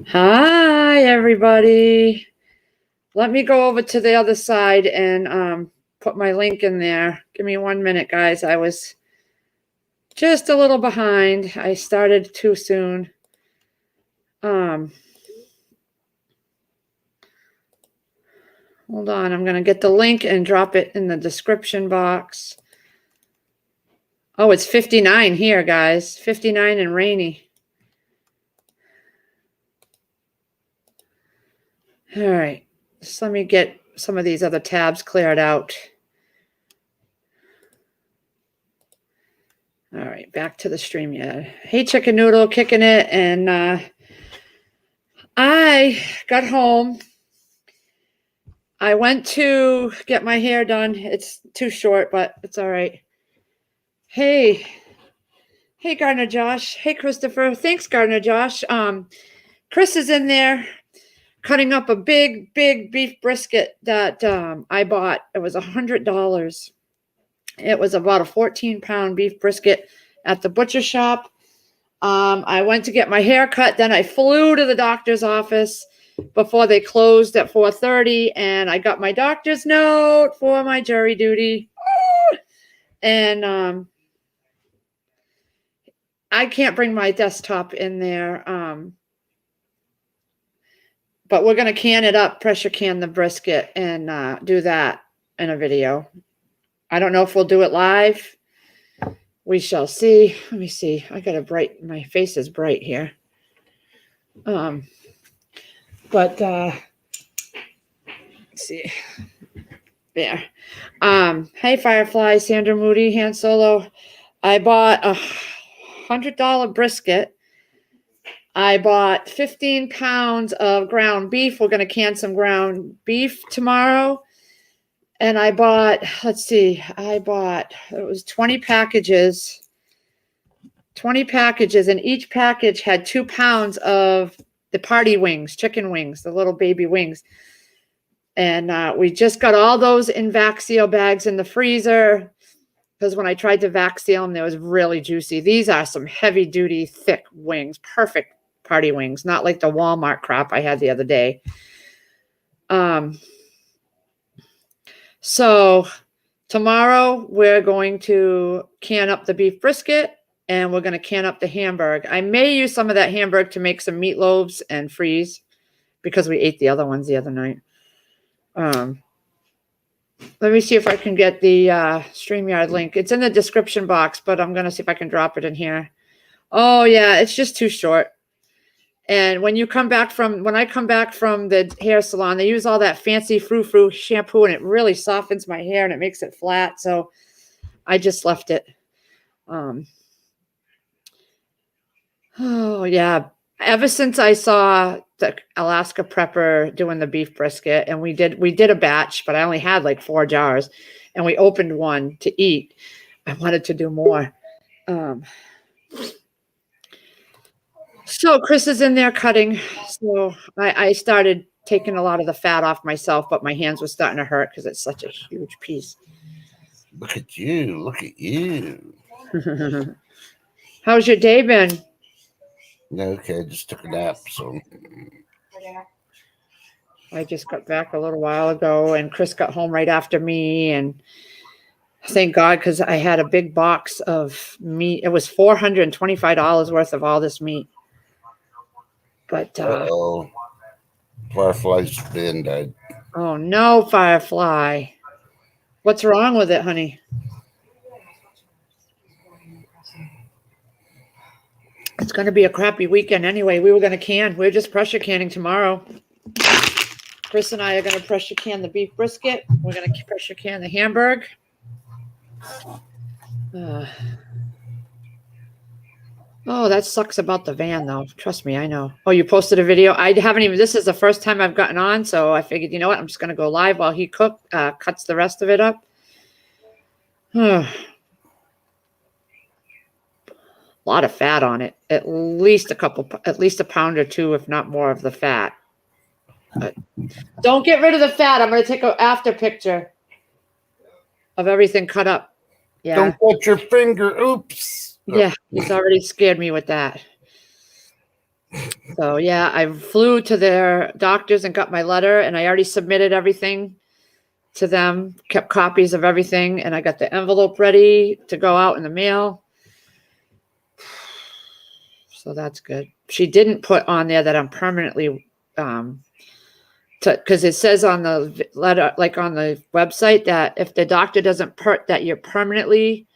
Hi, everybody. Let me go over to the other side and put my link in there. Give me 1 minute, guys. I was just a little behind. I started too soon. Hold on. I'm going to get the link and drop it in the description box. Oh, it's 59 here, guys. 59 and rainy. All right. Just let me get some of these other tabs cleared out. All right, back to the stream. Yeah. Hey, Chicken Noodle, kicking it. And I got home. I went to get my hair done. It's too short, but it's all right. Hey, Gardner Josh. Hey, Christopher. Thanks, Gardner Josh. Chris is in there cutting up a big beef brisket that I bought. It was $100. It was about a 14-pound beef brisket at the butcher shop. I went to get my hair cut. Then I flew to the doctor's office before they closed at 4:30, and I got my doctor's note for my jury duty. And I can't bring my desktop in there, but we're going to can it up, pressure can the brisket, and do that in a video. I don't know if we'll do it live. We shall see. Let me see. I got my face is bright here. But let's see. There. Hey, Firefly, Sandra Moody, Han Solo. I bought a $100 brisket. I bought 15 pounds of ground beef. We're going to can some ground beef tomorrow. And I bought, it was 20 packages. 20 packages, and each package had 2 pounds of the party wings, chicken wings, the little baby wings. And we just got all those in vac seal bags in the freezer, because when I tried to vac seal them, they was really juicy. These are some heavy duty, thick wings, perfect party wings, not like the Walmart crap I had the other day. So tomorrow we're going to can up the beef brisket, and we're going to can up the Hamburg. I may use some of that Hamburg to make some meatloaves and freeze, because we ate the other ones the other night. Let me see if I can get the StreamYard link. It's in the description box, but I'm going to see if I can drop it in here. Oh, yeah, it's just too short. And when I come back from the hair salon, they use all that fancy frou-frou shampoo, and it really softens my hair and it makes it flat. So I just left it. Oh, yeah. Ever since I saw the Alaska Prepper doing the beef brisket, and we did a batch, but I only had like 4 jars, and we opened one to eat. I wanted to do more. So Chris is in there cutting. So I started taking a lot of the fat off myself, but my hands were starting to hurt because it's such a huge piece. Look at you. Look at you. How's your day been? Okay, just took a nap, so. I just got back a little while ago, and Chris got home right after me, and thank God, because I had a big box of meat. It was $425 worth of all this meat. But Firefly's bin died. Oh no, Firefly. What's wrong with it, honey? It's going to be a crappy weekend anyway. We were going to can. We're just pressure canning tomorrow. Chris and I are going to pressure can the beef brisket. We're going to pressure can the Hamburg. Oh, that sucks about the van, though. Trust me, I know. Oh, you posted a video? I haven't even. This is the first time I've gotten on, so I figured, you know what? I'm just going to go live while he cuts the rest of it up. A lot of fat on it. At least a pound or 2, if not more, of the fat. But don't get rid of the fat. I'm going to take an after picture of everything cut up. Yeah. Don't put your finger. Oops. Yeah, he's already scared me with that. So yeah, I flew to their doctors and got my letter, and I already submitted everything to them, kept copies of everything, and I got the envelope ready to go out in the mail. So that's good. She didn't put on there that I'm permanently, because it says on the letter, like on the website, that if the doctor doesn't that you're permanently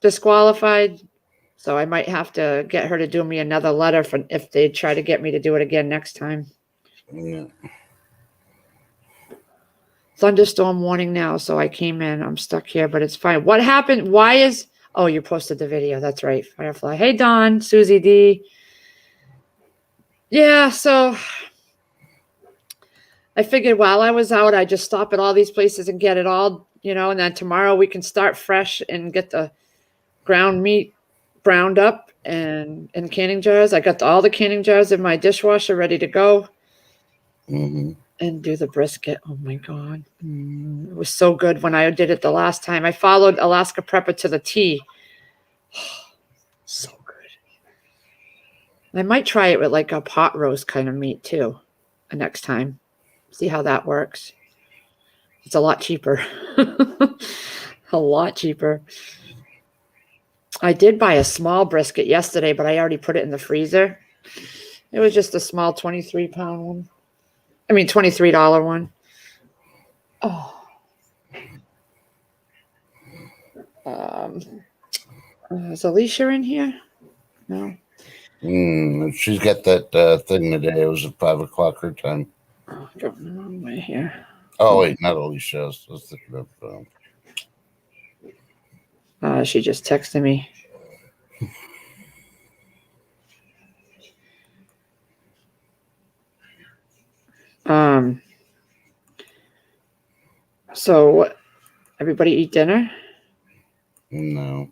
disqualified. So I might have to get her to do me another letter for if they try to get me to do it again next time. Yeah. Thunderstorm warning now, so I came in. I'm stuck here, but it's fine. What happened? Why is... Oh, you posted the video. That's right, Firefly. Hey, Don, Susie D. Yeah, so I figured while I was out, I'd just stop at all these places and get it all, and then tomorrow we can start fresh and get the ground meat browned up and in canning jars. I got all the canning jars in my dishwasher ready to go. Mm-hmm. And do the brisket. Oh my God. It was so good when I did it the last time. I followed Alaska Prepper to the T. So good. I might try it with like a pot roast kind of meat too next time. See how that works. It's a lot cheaper. A lot cheaper. I did buy a small brisket yesterday, but I already put it in the freezer. It was just a small 23-pound one. I mean, $23 one. Oh. Is Alicia in here? No. She's got that thing today. It was at 5 o'clock her time. Oh, going the wrong way here. Oh, wait, not Alicia. I was thinking of... She just texted me. So everybody eat dinner? No.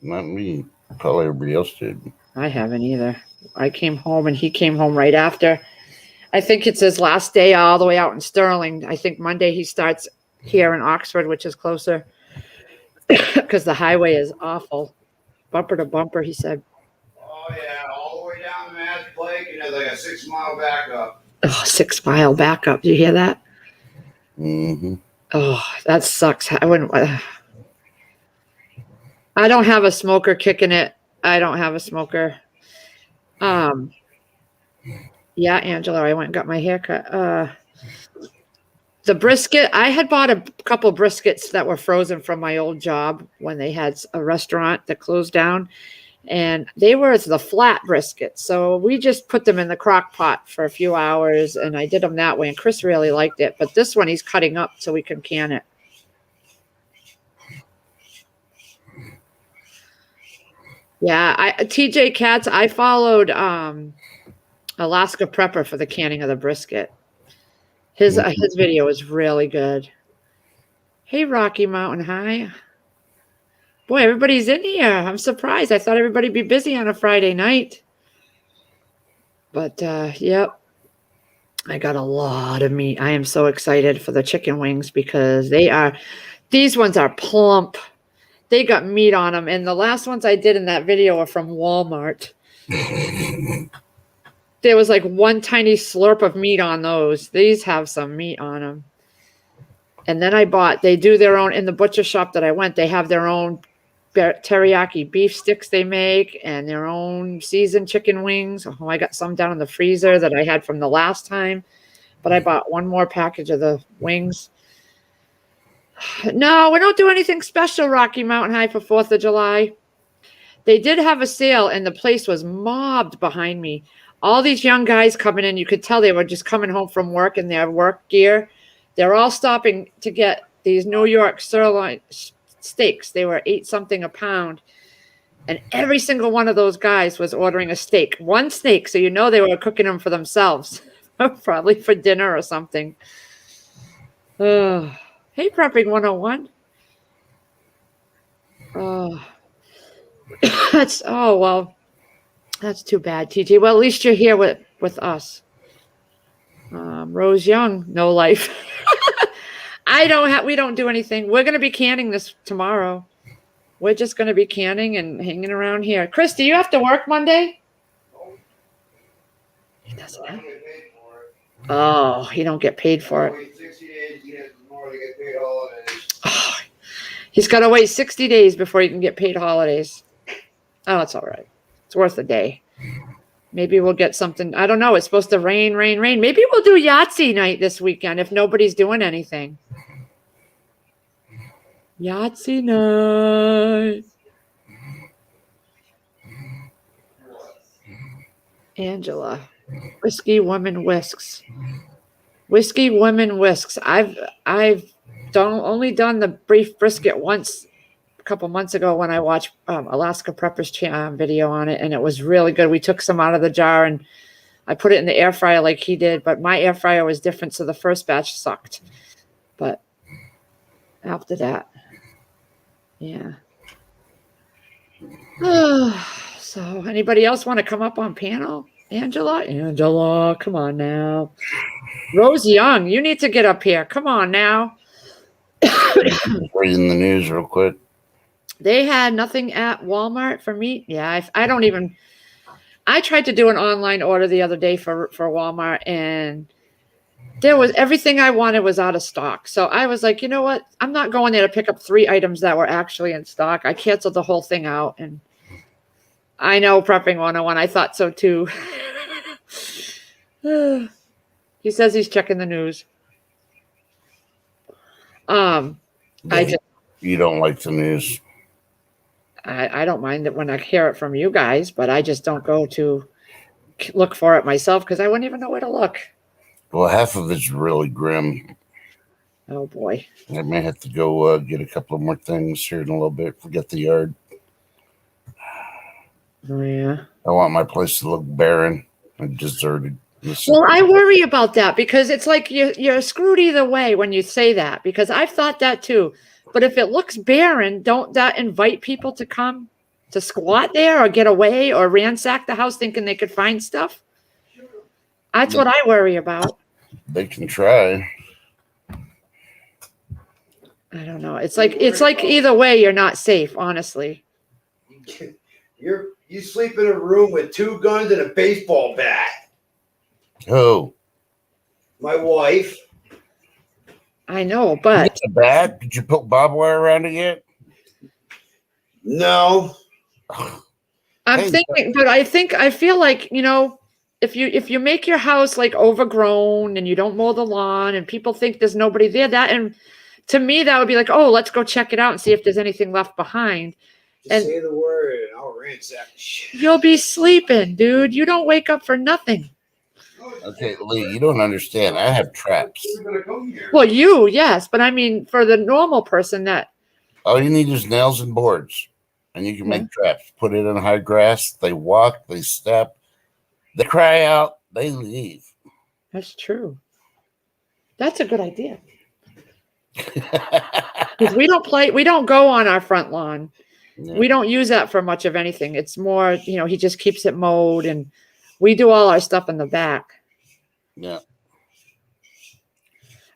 Not me. Probably everybody else did. I haven't either. I came home and he came home right after. I think it's his last day all the way out in Sterling. I think Monday he starts here in Oxford, which is closer because the highway is awful. Bumper to bumper, he said. Oh, yeah, all the way down the Mass Lake, and there's like a 6-mile backup. Oh, 6-mile backup. Do you hear that? Mm-hmm. Oh, that sucks. I wouldn't. I don't have a smoker kicking it. I don't have a smoker. Yeah, Angela, I went and got my hair cut. The brisket, I had bought a couple briskets that were frozen from my old job when they had a restaurant that closed down, and they were the flat brisket. So we just put them in the crock pot for a few hours, and I did them that way, and Chris really liked it. But this one he's cutting up so we can can it. Yeah, TJ Katz, I followed Alaska Prepper for the canning of the brisket. His video is really good. Hey, Rocky Mountain High. Boy, everybody's in here. I'm surprised. I thought everybody'd be busy on a Friday night. But, yep. I got a lot of meat. I am so excited for the chicken wings because these ones are plump. They got meat on them. And the last ones I did in that video are from Walmart. There was like one tiny slurp of meat on those. These have some meat on them. And then they do their own, in the butcher shop that I went, they have their own teriyaki beef sticks they make and their own seasoned chicken wings. Oh, I got some down in the freezer that I had from the last time, but I bought one more package of the wings. No, we don't do anything special, Rocky Mountain High, for 4th of July. They did have a sale, and the place was mobbed behind me. All these young guys coming in, you could tell they were just coming home from work in their work gear. They're all stopping to get these New York sirloin steaks. They were $8-something a pound. And every single one of those guys was ordering a steak. One steak, so you know they were cooking them for themselves. Probably for dinner or something. Hey, Prepping 101. That's too bad, TJ. Well, at least you're here with us. Rose Young, no life. We don't do anything. We're going to be canning this tomorrow. We're just going to be canning and hanging around here. Chris, do you have to work Monday? He doesn't I have. don't get paid for it. Oh, you don't get paid for it. Wait 60 days, you get more to get paid holidays. Oh, he's got to wait 60 days before he can get paid holidays. Oh, it's all right. It's worth a day. Maybe we'll get something. I don't know. It's supposed to rain. Maybe we'll do Yahtzee night this weekend if nobody's doing anything. Yahtzee night. Angela. Whiskey Woman Whisks. Whiskey Woman Whisks. I've only done the beef brisket once a couple months ago when I watched Alaska Prepper's video on it, and it was really good. We took some out of the jar and I put it in the air fryer like he did, but my air fryer was different, so the first batch sucked. But after that, yeah. So anybody else want to come up on panel? Angela, come on now. Rose Young, you need to get up here. Come on now. Reading the news real quick. They had nothing at Walmart for meat. Yeah, I tried to do an online order the other day for Walmart, and there was everything I wanted was out of stock. So I was like, you know what? I'm not going there to pick up 3 items that were actually in stock. I canceled the whole thing out, and I know Prepping 101. I thought so too. He says he's checking the news. You don't like the news. I don't mind it when I hear it from you guys, but I just don't go to look for it myself because I wouldn't even know where to look. Well, half of it's really grim. Oh boy. I may have to go get a couple of more things here in a little bit. Forget the yard. Oh yeah. I want my place to look barren and deserted. Well, I worry about that because it's like you're screwed either way when you say that, because I've thought that too. But if it looks barren, don't that invite people to come to squat there or get away or ransack the house thinking they could find stuff? That's what I worry about. They can try. I don't know. It's like either way, you're not safe, honestly. You sleep in a room with 2 guns and a baseball bat. Oh, My wife. I know, but it's a bat. Did you put barbed wire around it yet? No. I'm Hey, thinking, but I feel like, if you make your house like overgrown and you don't mow the lawn and people think there's nobody there, and to me that would be like, oh, let's go check it out and see if there's anything left behind. Just And- say the word and I'll ransack the shit. You'll be sleeping, dude. You don't wake up for nothing. Okay, Lee, you don't understand. I have traps. We're gonna come here. Well, yes, but I mean, for the normal person that, All you need is nails and boards, and you can make traps. Put it in high grass. They walk, they step, they cry out, they leave. that's true. That's a good idea. 'Cause we don't go on our front lawn. Yeah. We don't use that for much of anything. It's more, he just keeps it mowed and we do all our stuff in the back. Yeah.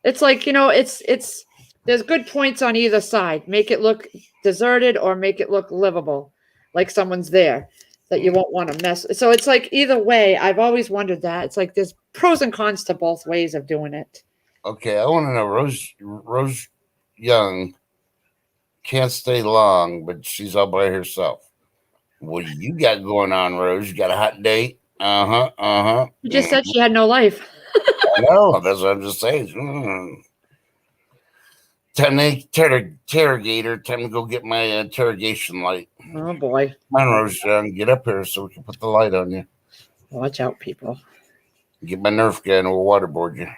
It's like, there's good points on either side. Make it look deserted or make it look livable, like someone's there that you won't want to mess. So it's like either way, I've always wondered that. It's like there's pros and cons to both ways of doing it. Okay, I want to know Rose Young can't stay long, but she's all by herself. What do you got going on, Rose? You got a hot date? Uh-huh. You just said she had no life. I know, that's what I'm just saying. Time to interrogate her. Time to go get my interrogation light. Oh boy. Come on, Rose Young, get up here so we can put the light on you. Watch out, people. Get my Nerf gun and we'll waterboard you.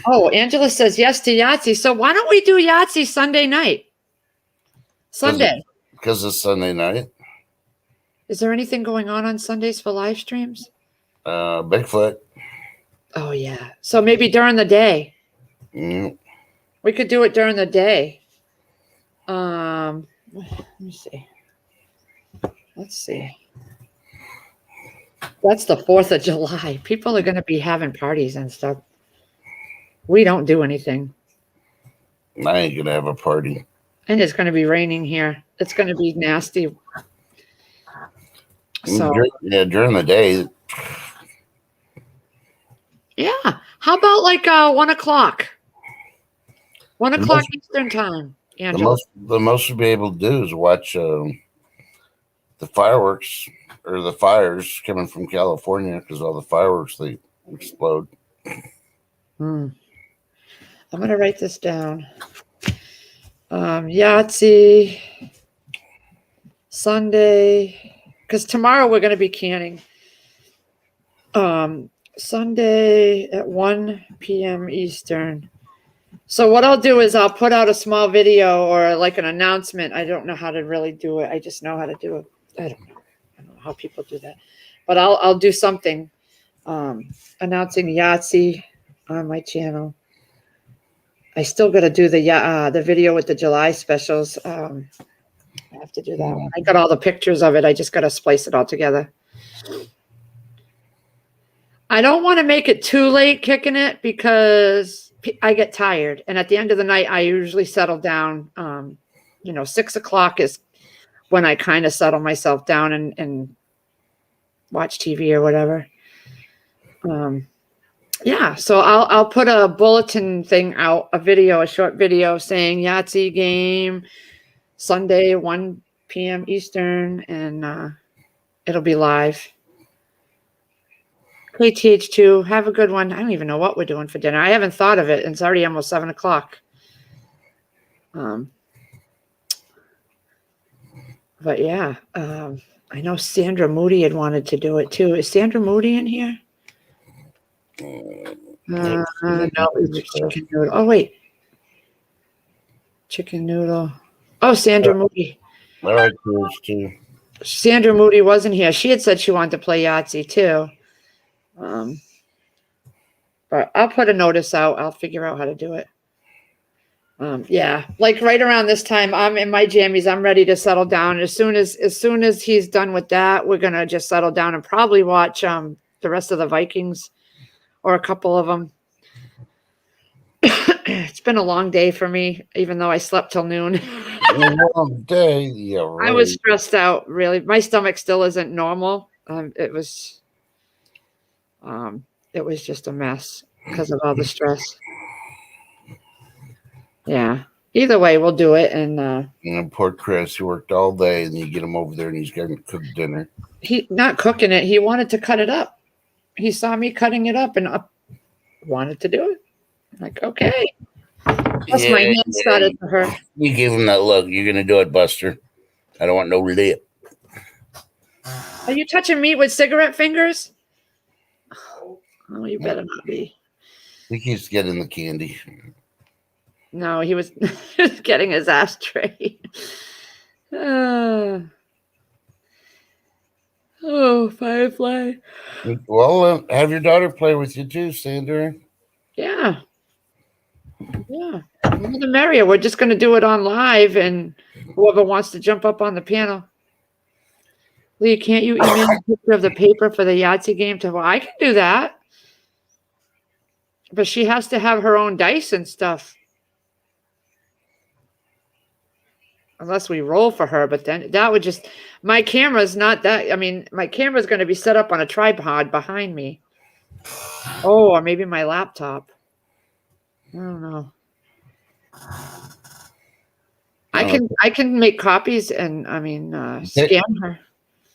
Oh, Angela says yes to Yahtzee. So why don't we do Yahtzee Sunday night? Sunday. Because it's Sunday night. Is there anything going on Sundays for live streams? Bigfoot. Oh, yeah. So maybe during the day. Mm. We could do it during the day. Let me see. Let's see. That's the 4th of July. People are going to be having parties and stuff. We don't do anything. I ain't gonna have a party. And it's going to be raining here. It's going to be nasty. So During the day. yeah. How about like 1 o'clock? 1 o'clock Eastern time. Angela. The most we'll be able to do is watch the fireworks or the fires coming from California because all the fireworks they explode. I'm gonna write this down. Yahtzee Sunday, because tomorrow we're gonna be canning. Sunday at 1 p.m. Eastern. So what I'll do is I'll put out a small video or like an announcement. I don't know how to really do it. I just know how to do it. I don't know how people do that, but I'll do something announcing Yahtzee on my channel. I still got to do the video with the July specials. I have to do that one. I got all the pictures of it. I just got to splice it all together. I don't want to make it too late kicking it because I get tired. And at the end of the night, I usually settle down. 6 o'clock is when I kind of settle myself down and watch TV or whatever. So I'll put a bulletin thing out, a short video saying Yahtzee game Sunday, 1 p.m. Eastern, and it'll be live. KTH2, have a good one. I don't even know what we're doing for dinner. I haven't thought of it, and it's already almost 7 o'clock. But yeah, I know Sandra Moody had wanted to do it too. Is Sandra Moody in here? No, it's chicken noodle. Oh, wait. Chicken noodle. Oh, Sandra Moody. All right, too. Sandra Moody wasn't here. She had said she wanted to play Yahtzee too. But I'll put a notice out. I'll figure out how to do it. Like right around this time, I'm in my jammies. I'm ready to settle down. As soon as he's done with that, we're gonna just settle down and probably watch the rest of the Vikings or a couple of them. It's been a long day for me, even though I slept till noon. A long day, yeah. Right. I was stressed out. Really, my stomach still isn't normal. It was just a mess because of all the stress. Yeah. Either way, we'll do it. And poor Chris, he worked all day, and you get him over there, and he's going to cook dinner. He not cooking it. He wanted to cut it up. He saw me cutting it up and wanted to do it. I'm like, okay. Plus, my hand started to hurt. You gave him that look. You're going to do it, Buster. I don't want no lip. Are you touching meat with cigarette fingers? Oh, you better not be. He keeps getting the candy. No, he was getting his ashtray. Oh, Firefly. Well, have your daughter play with you too, Sandra. Yeah. Yeah. More the merrier. We're just going to do it on live, and whoever wants to jump up on the panel. Lee, can't you email a picture of the paper for the Yahtzee game to? Well, I can do that. But she has to have her own dice and stuff. Unless we roll for her, but then that would just, my camera's not that, I mean, my camera's going to be set up on a tripod behind me. Oh, or maybe my laptop. I don't know. I can make copies and, scan her.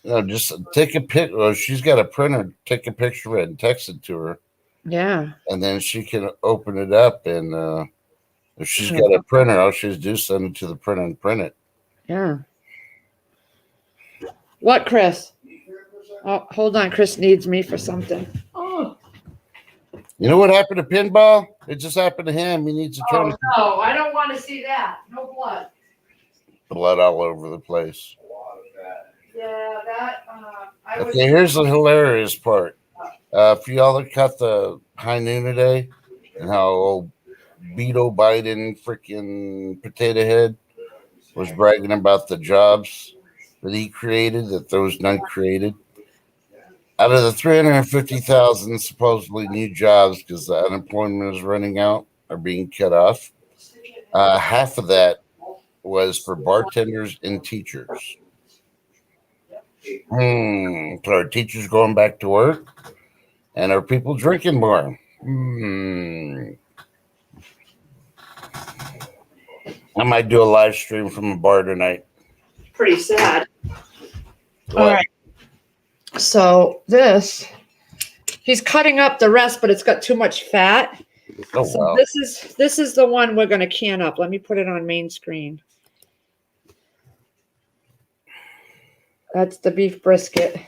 No, just take a pic. Well, she's got a printer. Take a picture of it and text it to her. Yeah. And then she can open it up, and if she's got a printer, all she has to do is send it to the printer and print it. Yeah. What, Chris? Oh, hold on. Chris needs me for something. Oh. You know what happened to pinball? It just happened to him. He needs to turn no, I don't want to see that. No blood. blood all over the place. Yeah, that. Okay, here's the hilarious part. For y'all that caught the high noon today and how old Beto Biden, freaking potato head, was bragging about the jobs that he created, that those none created. Out of the 350,000 supposedly new jobs, because the unemployment is running out, are being cut off, half of that was for bartenders and teachers. So are teachers going back to work? And are people drinking more? I might do a live stream from a bar tonight. Pretty sad. What? All right. So he's cutting up the rest, but it's got too much fat. Oh, So wow. this is the one we're gonna can up. Let me put it on main screen. That's the beef brisket.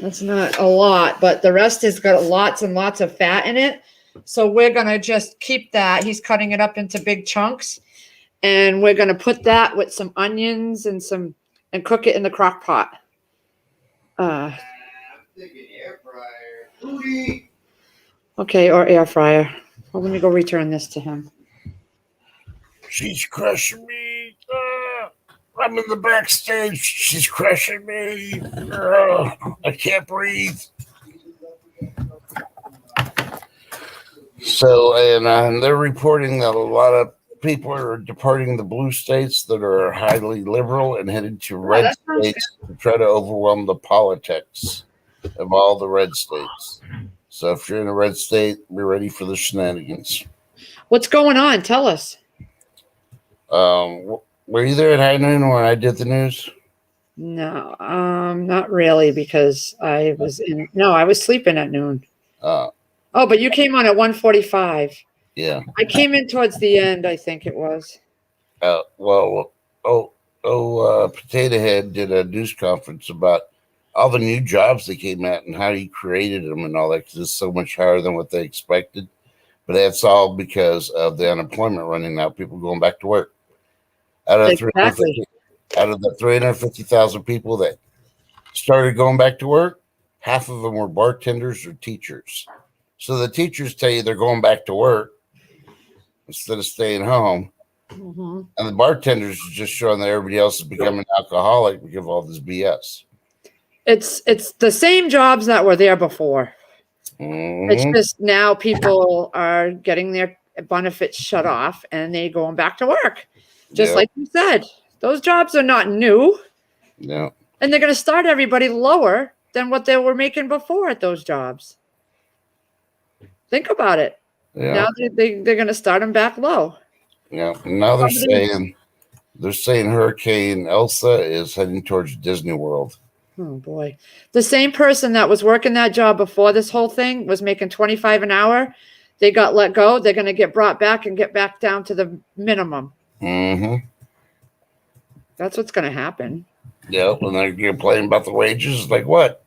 That's not a lot, but the rest has got lots and lots of fat in it. So we're gonna just keep that. He's cutting it up into big chunks, and we're gonna put that with some onions and cook it in the crock pot. I'm thinking air fryer. Rudy. Okay, or air fryer. Well, let me go return this to him. She's crushing me. I'm in the backstage. She's crushing me. I can't breathe. So, and they're reporting that a lot of people are departing the blue states that are highly liberal and headed to red that sounds states to try to overwhelm the politics of all the red states. So, if you're in a red state, be ready for the shenanigans. What's going on? Tell us. Were you there at high noon when I did the news? No, not really, because I was sleeping at noon. Uh, Oh, but you came on at 1:45. yeah. I came in towards the end, I think it was. Potato Head did a news conference about all the new jobs that came out and how he created them and all that, because it's so much higher than what they expected. But that's all because of the unemployment running out, people going back to work. Out of Exactly. the 350,000 people that started going back to work, half of them were bartenders or teachers. So the teachers tell you they're going back to work instead of staying home. Mhm. And the bartenders are just showing that everybody else is becoming alcoholic because of all this BS. It's the same jobs that were there before. It's Mhm. just now people are getting their benefits shut off and they going back to work. Just Yep. like you said, those jobs are not new, Yeah. and they're going to start everybody lower than what they were making before at those jobs. Think about it. Yeah. Now they're going to start them back low. Yeah. Now they're saying Hurricane Elsa is heading towards Disney World. Oh boy. The same person that was working that job before this whole thing was making $25 an hour. They got let go. They're going to get brought back and get back down to the minimum. Mm-hmm. That's what's going to happen. Yeah. When they're complaining about the wages, like what?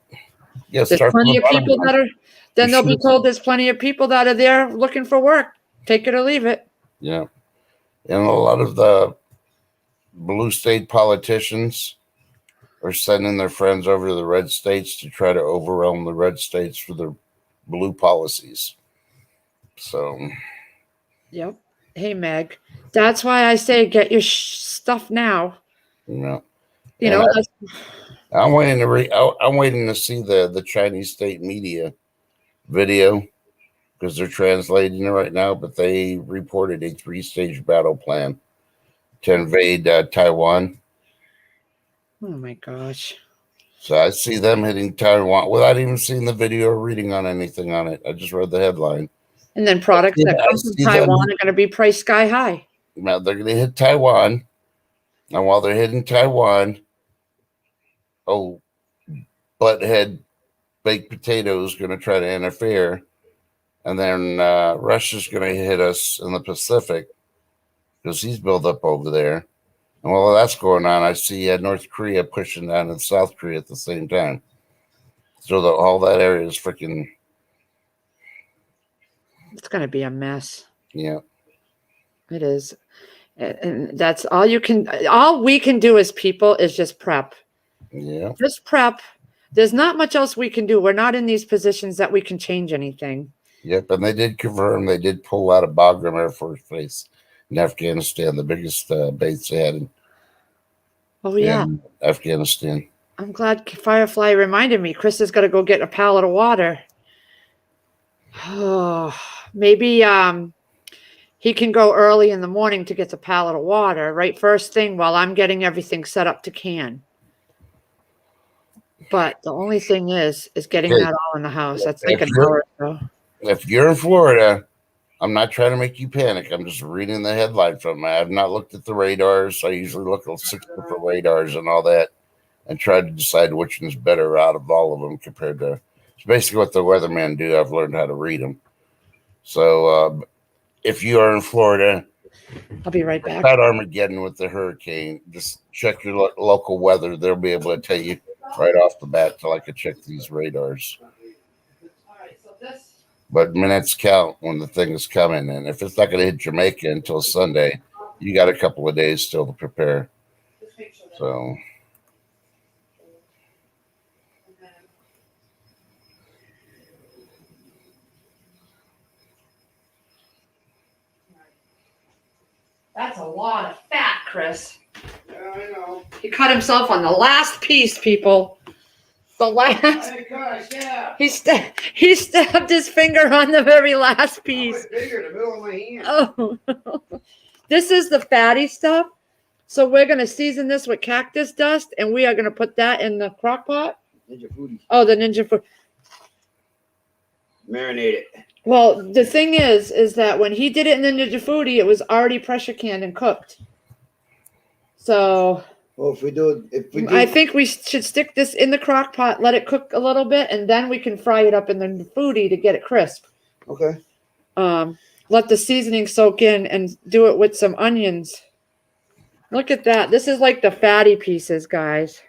Yeah. There's plenty of people that are, then they'll be told there's plenty of people that are there looking for work. Take it or leave it. Yeah. And a lot of the blue state politicians are sending their friends over to the red states to try to overwhelm the red states for their blue policies. So, Yep. Hey, Meg. That's why I say get your stuff now. you You And know, I'm waiting to I'm waiting to see the Chinese state media video because they're translating it right now. But they reported a 3-stage battle plan to invade Taiwan. oh my gosh. So I see them hitting Taiwan without even seeing the video or reading on anything on it. I just read the headline. And then products Yeah, that I come see from Taiwan are going to be priced sky high. Now they're going to hit Taiwan. And while they're hitting Taiwan, butthead baked potato is going to try to interfere. And then Russia's going to hit us in the Pacific because he's built up over there. And while that's going on, I see North Korea pushing down in South Korea at the same time. So all that area is freaking. It's going to be a mess. Yeah. It is. And that's all all we can do as people is just prep. Yeah. Just prep. There's not much else we can do. We're not in these positions that we can change anything. Yep. And they did confirm they did pull out of Bagram Air Force Base in Afghanistan, the biggest base they had in Afghanistan. I'm glad Firefly reminded me. Chris has got to go get a pallet of water. Oh, maybe he can go early in the morning to get the pallet of water, right? First thing while I'm getting everything set up to can. But the only thing is getting Okay. that all in the house. That's like If an you're- hour or so. If you're in Florida, I'm not trying to make you panic. I'm just reading the headline from it. I have not looked at the radars. I usually look at 6 different radars and all that and try to decide which one's better out of all of them compared to it's basically what the weathermen do. I've learned how to read them. So if you are in Florida, I'll be right back. about Armageddon with the hurricane, just check your local weather. They'll be able to tell you right off the bat till I could check these radars. All right, so this. But minutes count when the thing is coming. And if it's not going to hit Jamaica until Sunday, you got a couple of days still to prepare. So, That's a lot of fat, Chris. Yeah, I know. He cut himself on the last piece, people. The last. Hey, guys, yeah. He stabbed his finger on the very last piece. Bigger in the middle of my hand. Oh, this is the fatty stuff. So we're gonna season this with cactus dust, and we are gonna put that in the crock pot. Ninja foodie. Oh, the Ninja food. Marinate it. Well, the thing is that when he did it in the Ninja Foodie, it was already pressure canned and cooked. So Well, if we do, I think we should stick this in the crock pot, let it cook a little bit, and then we can fry it up in the foodie to get it crisp. okay. Let the seasoning soak in and do it with some onions. Look at that. This is like the fatty pieces, guys,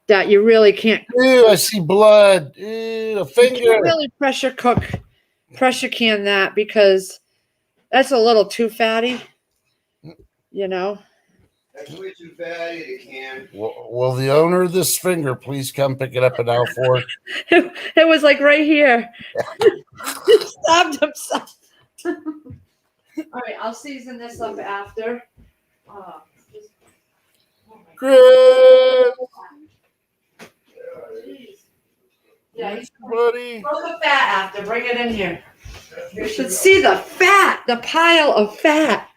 that you really can't. ew, I see blood. Ew, a You finger. can't really pressure can that because that's a little too fatty, you know. That's way too fatty to can. Will the owner of this finger please come pick it up in aisle 4? It was like right here. He stabbed himself. All right, I'll season this up after. Just- oh my Chris, Jeez. Yeah, you buddy. throw the fat after. Bring it in here. You should see the fat, the pile of fat.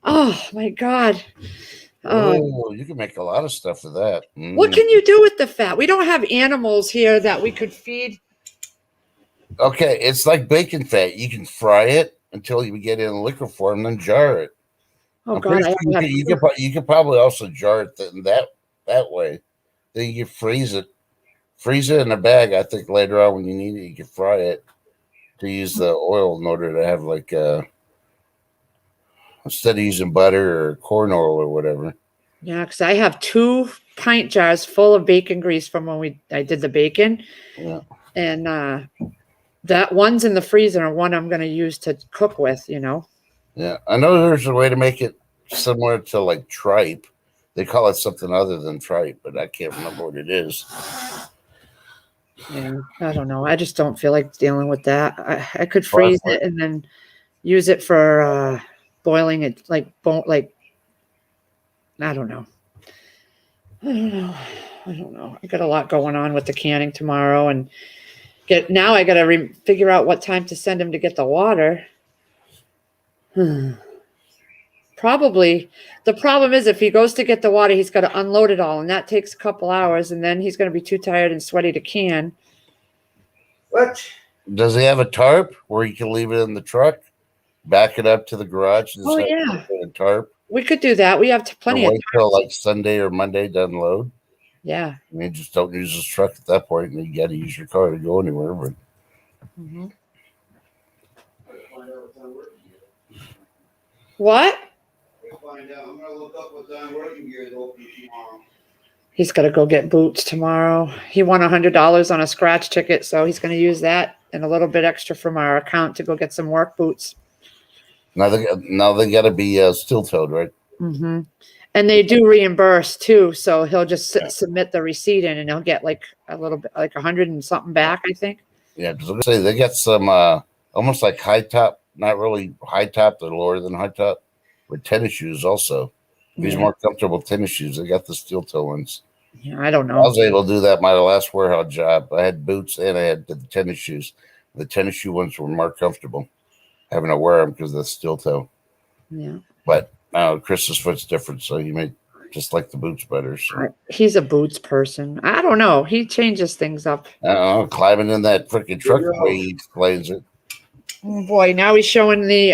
Oh my God. Oh, you can make a lot of stuff with that. What can you do with the fat? We don't have animals here that we could feed. Okay, it's like bacon fat. You can fry it until you get it in liquid form, then jar it. Oh I'm God, pretty I sure don't have you could probably also jar it that way. Then you can freeze it in a bag. I think later on when you need it, you can fry it to use the oil in order to have like instead of using butter or corn oil or whatever. Yeah, because I have 2 pint jars full of bacon grease from when I did the bacon. Yeah. And that one's in the freezer and one I'm going to use to cook with, you know. Yeah, I know there's a way to make it similar to like tripe. They call it something other than tripe, but I can't remember what it is. Yeah, I don't know. I just don't feel like dealing with that. I could freeze it and then use it for boiling it like I don't know. I don't know. I got a lot going on with the canning tomorrow and I got to figure out what time to send him to get the water. Probably. The problem is if he goes to get the water, he's got to unload it all, and that takes a couple hours, and then he's going to be too tired and sweaty to can. What? Does he have a tarp where you can leave it in the truck, back it up to the garage? And Oh, just have yeah. to put a tarp. We could do that. We have plenty Or of wait till like Sunday or Monday to unload. Yeah. I mean, just don't use this truck at that point, and you got to use your car to go anywhere. But Mhm. What? Find out. I'm gonna look up what time working gear is open tomorrow. He's got to go get boots tomorrow. He won $100 on a scratch ticket, so he's going to use that and a little bit extra from our account to go get some work boots. now they got to be steel-toed, right? Mm-hmm. And they do reimburse too, so he'll just submit the receipt in, and he'll get like a little bit, like 100 and something back, I think. Yeah, because I'm gonna say they got some almost like high top, not really high top, they're lower than high top, with tennis shoes also. These Yeah. more comfortable tennis shoes. They got the steel toe ones. Yeah, I don't I know. was able to do that my last warehouse job. I had boots and I had the tennis shoes. The tennis shoe ones were more comfortable. having to wear them because of the steel toe. Yeah. But Chris's foot's different, so he may just like the boots better. So. He's a boots person. I don't know. He changes things up. Climbing in that freaking truck the way he explains it. Oh boy, now he's showing the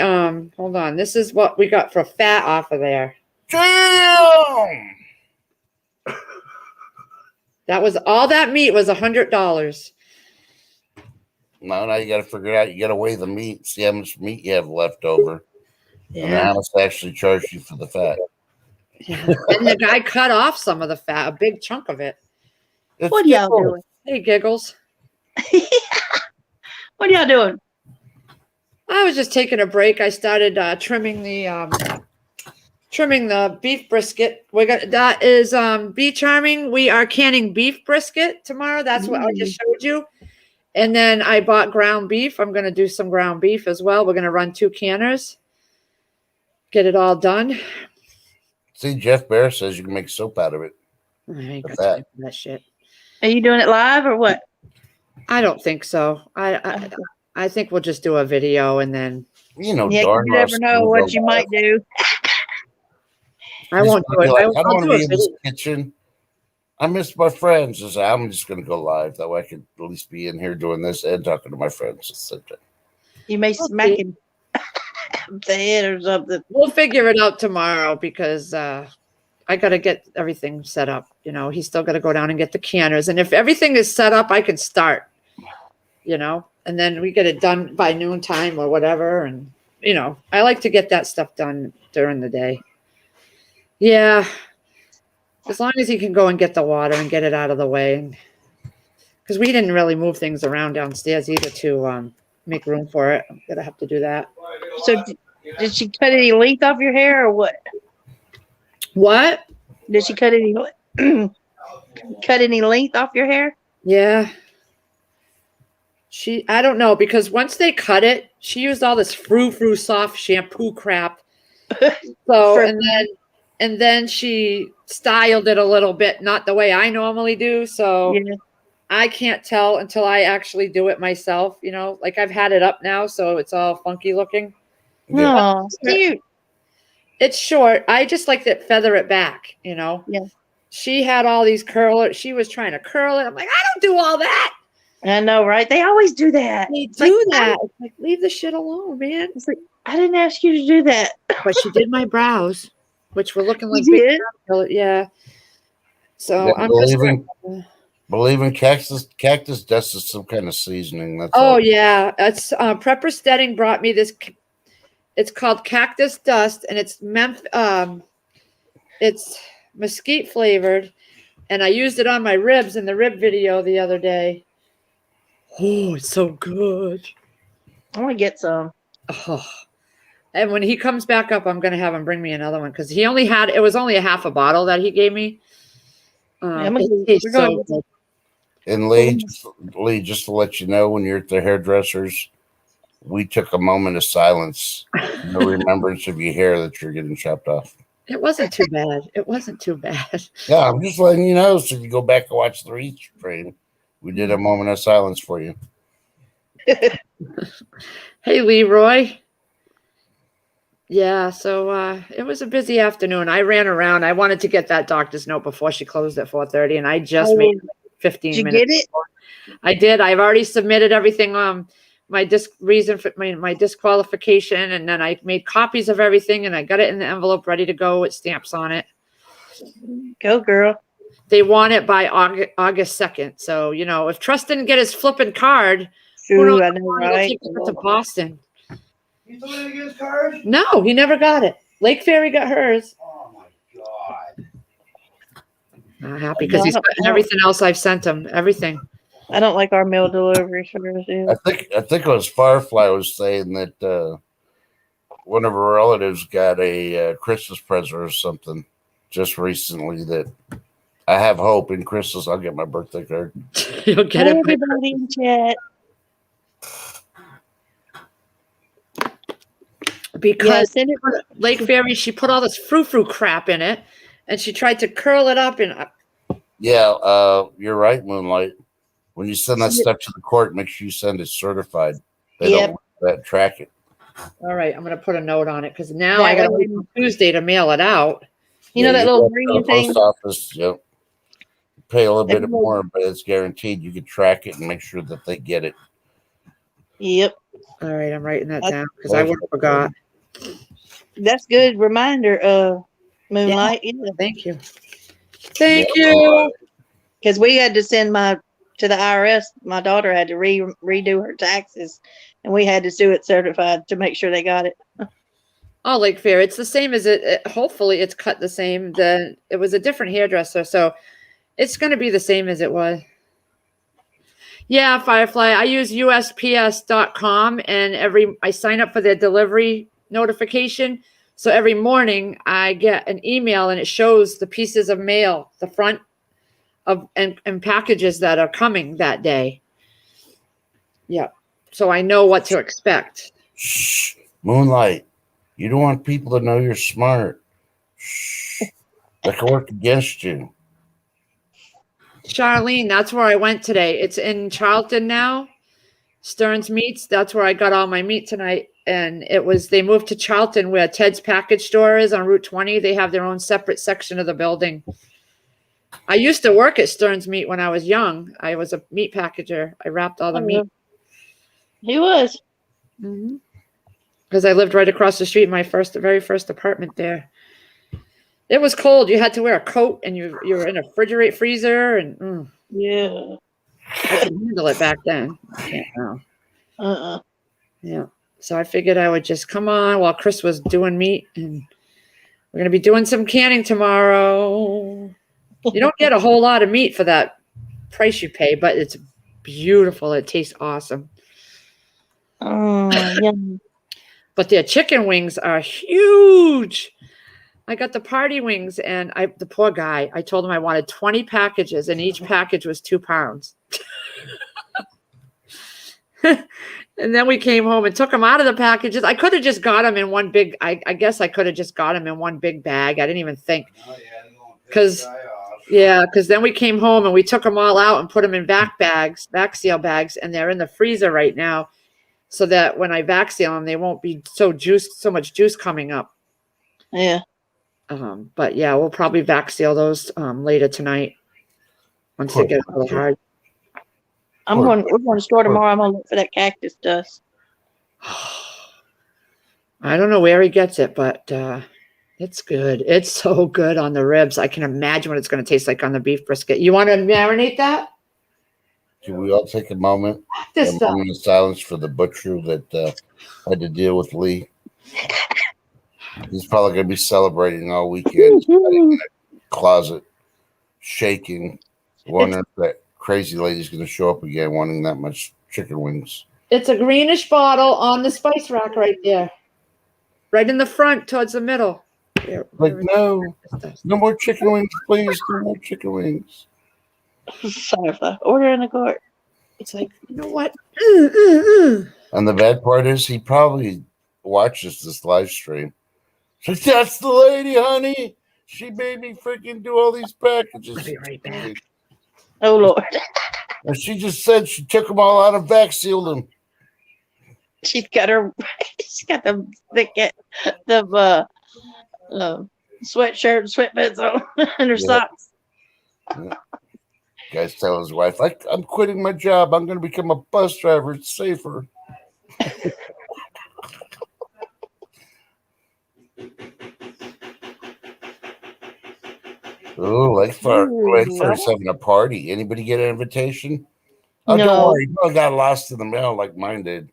hold on. This is what we got for fat off of there. Damn! That was all that meat was $100. No, now you got to figure it out. You got to weigh the meat, see how much meat you have left over, and then how much they actually charge you for the fat. Yeah. And the guy cut off some of the fat, a big chunk of it. It's What are y'all doing? Hey, Giggles. What are y'all doing? I was just taking a break. I started trimming the beef brisket. We got that is Bee Charming. We are canning beef brisket tomorrow. That's what I just showed you. And then I bought ground beef. I'm going to do some ground beef as well. We're going to run 2 canners. Get it all done. See, Jeff Bear says you can make soap out of it. I ain't got What's that? time for that shit. Are you doing it live or what? I don't think so. I think we'll just do a video and then You know, Yeah, darn you well never know what you might do. I won't do it. Like, I I'll don't want do to a be in this video. kitchen. I miss my friends. I say, I'm just going to go live. That way I can at least be in here doing this and talking to my friends at the same time. You may We'll smack see. him the head or something. We'll figure it out tomorrow because I got to get everything set up. You know, he's still got to go down and get the canners. And if everything is set up, I can start, you know, and then we get it done by noontime or whatever. And, you know, I like to get that stuff done during the day. Yeah. As long as he can go and get the water and get it out of the way. Because we didn't really move things around downstairs either to make room for it. I'm going to have to do that. So did she cut any length off your hair or what? What? Did she cut any cut any length off your hair? Yeah. I don't know, because once they cut it, she used all this frou-frou soft shampoo crap. So, and then she styled it a little bit, not the way I normally do. So Yeah. I can't tell until I actually do it myself, you know, like I've had it up now, so it's all funky looking. No, cute. It's short. I just like to feather it back, you know. Yeah. She had all these curlers. She was trying to curl it. I'm like, I don't do all that. I know, right? They always do that. They It's do like, that. It's like, leave the shit alone, man. It's like, I didn't ask you to do that. But she did my brows, which were looking like You big did? brows. Yeah. So Yeah, I'm just. believe in cactus dust is some kind of seasoning. That's Oh all. yeah, it's Prepper Stedding brought me this. It's called Cactus Dust, and it's it's mesquite flavored, and I used it on my ribs in the rib video the other day. Oh, it's so good. I want to get some. Oh. And when he comes back up, I'm gonna have him bring me another one because it was only a half a bottle that he gave me. I'm It gonna- tastes we're gonna so get good. And Lee, just to let you know, when you're at the hairdressers, we took a moment of silence, no remembrance of your hair that you're getting chopped off. It wasn't too bad. It wasn't too bad. Yeah, I'm just letting you know. So if you go back and watch the reach train, we did a moment of silence for you. Hey, Leroy. Yeah, so it was a busy afternoon. I ran around. I wanted to get that doctor's note before she closed at 4:30, and I just made 15 Did you minutes. get it? I did. I've already submitted everything. My reason for my disqualification, and then I made copies of everything, and I got it in the envelope ready to go with stamps on it. Go, girl. They want it by August 2nd. So you know, if Trust didn't get his flipping card, who knows True, I know, how long it'll right? take to get to Boston. You still didn't get his card? No, he never got it. Lake Ferry got hers. Oh my god. Not happy because he's gotten everything else I've sent him. Everything. I don't like our mail delivery service. I think it was Firefly was saying that one of her relatives got a Christmas present or something just recently. That I have hope in Christmas I'll get my birthday card. You'll get it. by- Everybody in chat. Yeah, Because send it. Lake Ferry, she put all this frou-frou crap in it, and she tried to curl it up. And Yeah, you're right, Moonlight. When you send that stuff to the court, make sure you send it certified. They Yep. don't track it. All right, I'm gonna put a note on it because now That I gotta way wait till Tuesday to mail it out. You know that you little go to the green thing? post office. Yep. Pay a little That bit little- more, but it's guaranteed. You can track it and make sure that they get it. Yep. All right, I'm writing that That's- down because I would have forgot. That's good reminder, Moonlight. Yeah. Thank you. Thank Yeah. you. Because we had to send to the IRS. My daughter had to redo her taxes, and we had to do it certified to make sure they got it. Oh, Lake Fair. It's the same as it. Hopefully, it's cut the same. It was a different hairdresser, so it's going to be the same as it was. Yeah, Firefly. I use USPS.com, and I sign up for their delivery notification. So every morning I get an email, and it shows the pieces of mail, the front of and packages that are coming that day. Yeah, so I know what to expect. Shh, Moonlight. You don't want people to know you're smart. Shh. That can work against you. Charlene, that's where I went today. It's in Charlton now. Stearns Meats. That's where I got all my meat tonight. And they moved to Charlton where Ted's package store is on Route 20. They have their own separate section of the building. I used to work at Stearns Meat when I was young. I was a meat packager. I wrapped all the meat. He was. Because I lived right across the street in my very first apartment there. It was cold. You had to wear a coat, and you were in a freezer, and Yeah. I could handle it back then. I can't now. Yeah. So I figured I would just come on while Chris was doing meat, and we're gonna be doing some canning tomorrow. You don't get a whole lot of meat for that price you pay, but it's beautiful. It tastes awesome. Yeah. But their chicken wings are huge. I got the party wings, and the poor guy, I told him I wanted 20 packages, and each package was 2 pounds. And then we came home and took them out of the packages. I could have just got them in one big, I guess I could have just got them in one big bag. I didn't even think. Because then we came home and we took them all out and put them in vac seal bags, and they're in the freezer right now, so that when I vac seal them, they won't be so much juice coming up. Yeah. But yeah, we'll probably vac seal those later tonight once they get a little hard. We're going to the store tomorrow. I'm going to look for that cactus dust. I don't know where he gets it, but it's good. It's so good on the ribs. I can imagine what it's going to taste like on the beef brisket. You want to marinate that? Can we all take a moment? This A moment of silence for the butcher that had to deal with Lee. He's probably going to be celebrating all weekend. In the closet, shaking, wondering if that crazy lady's going to show up again wanting that much chicken wings. It's a greenish bottle on the spice rack right there. Right in the front towards the middle. Like, no more chicken wings, please. No more chicken wings. Firefly. Order in the cart. It's like, you know what? And the bad part is he probably watches this live stream. So that's the lady, honey. She made me freaking do all these packages. I'll be right back. Oh, Lord. And she just said she took them all out and vac sealed them. She's got the sweatshirt and sweatpants on and her socks. Yeah. Guy's telling his wife, I'm quitting my job. I'm going to become a bus driver. It's safer. Oh, Lake Fair's having a party. Anybody get an invitation? Oh, No. Don't worry. I got lost in the mail like mine did.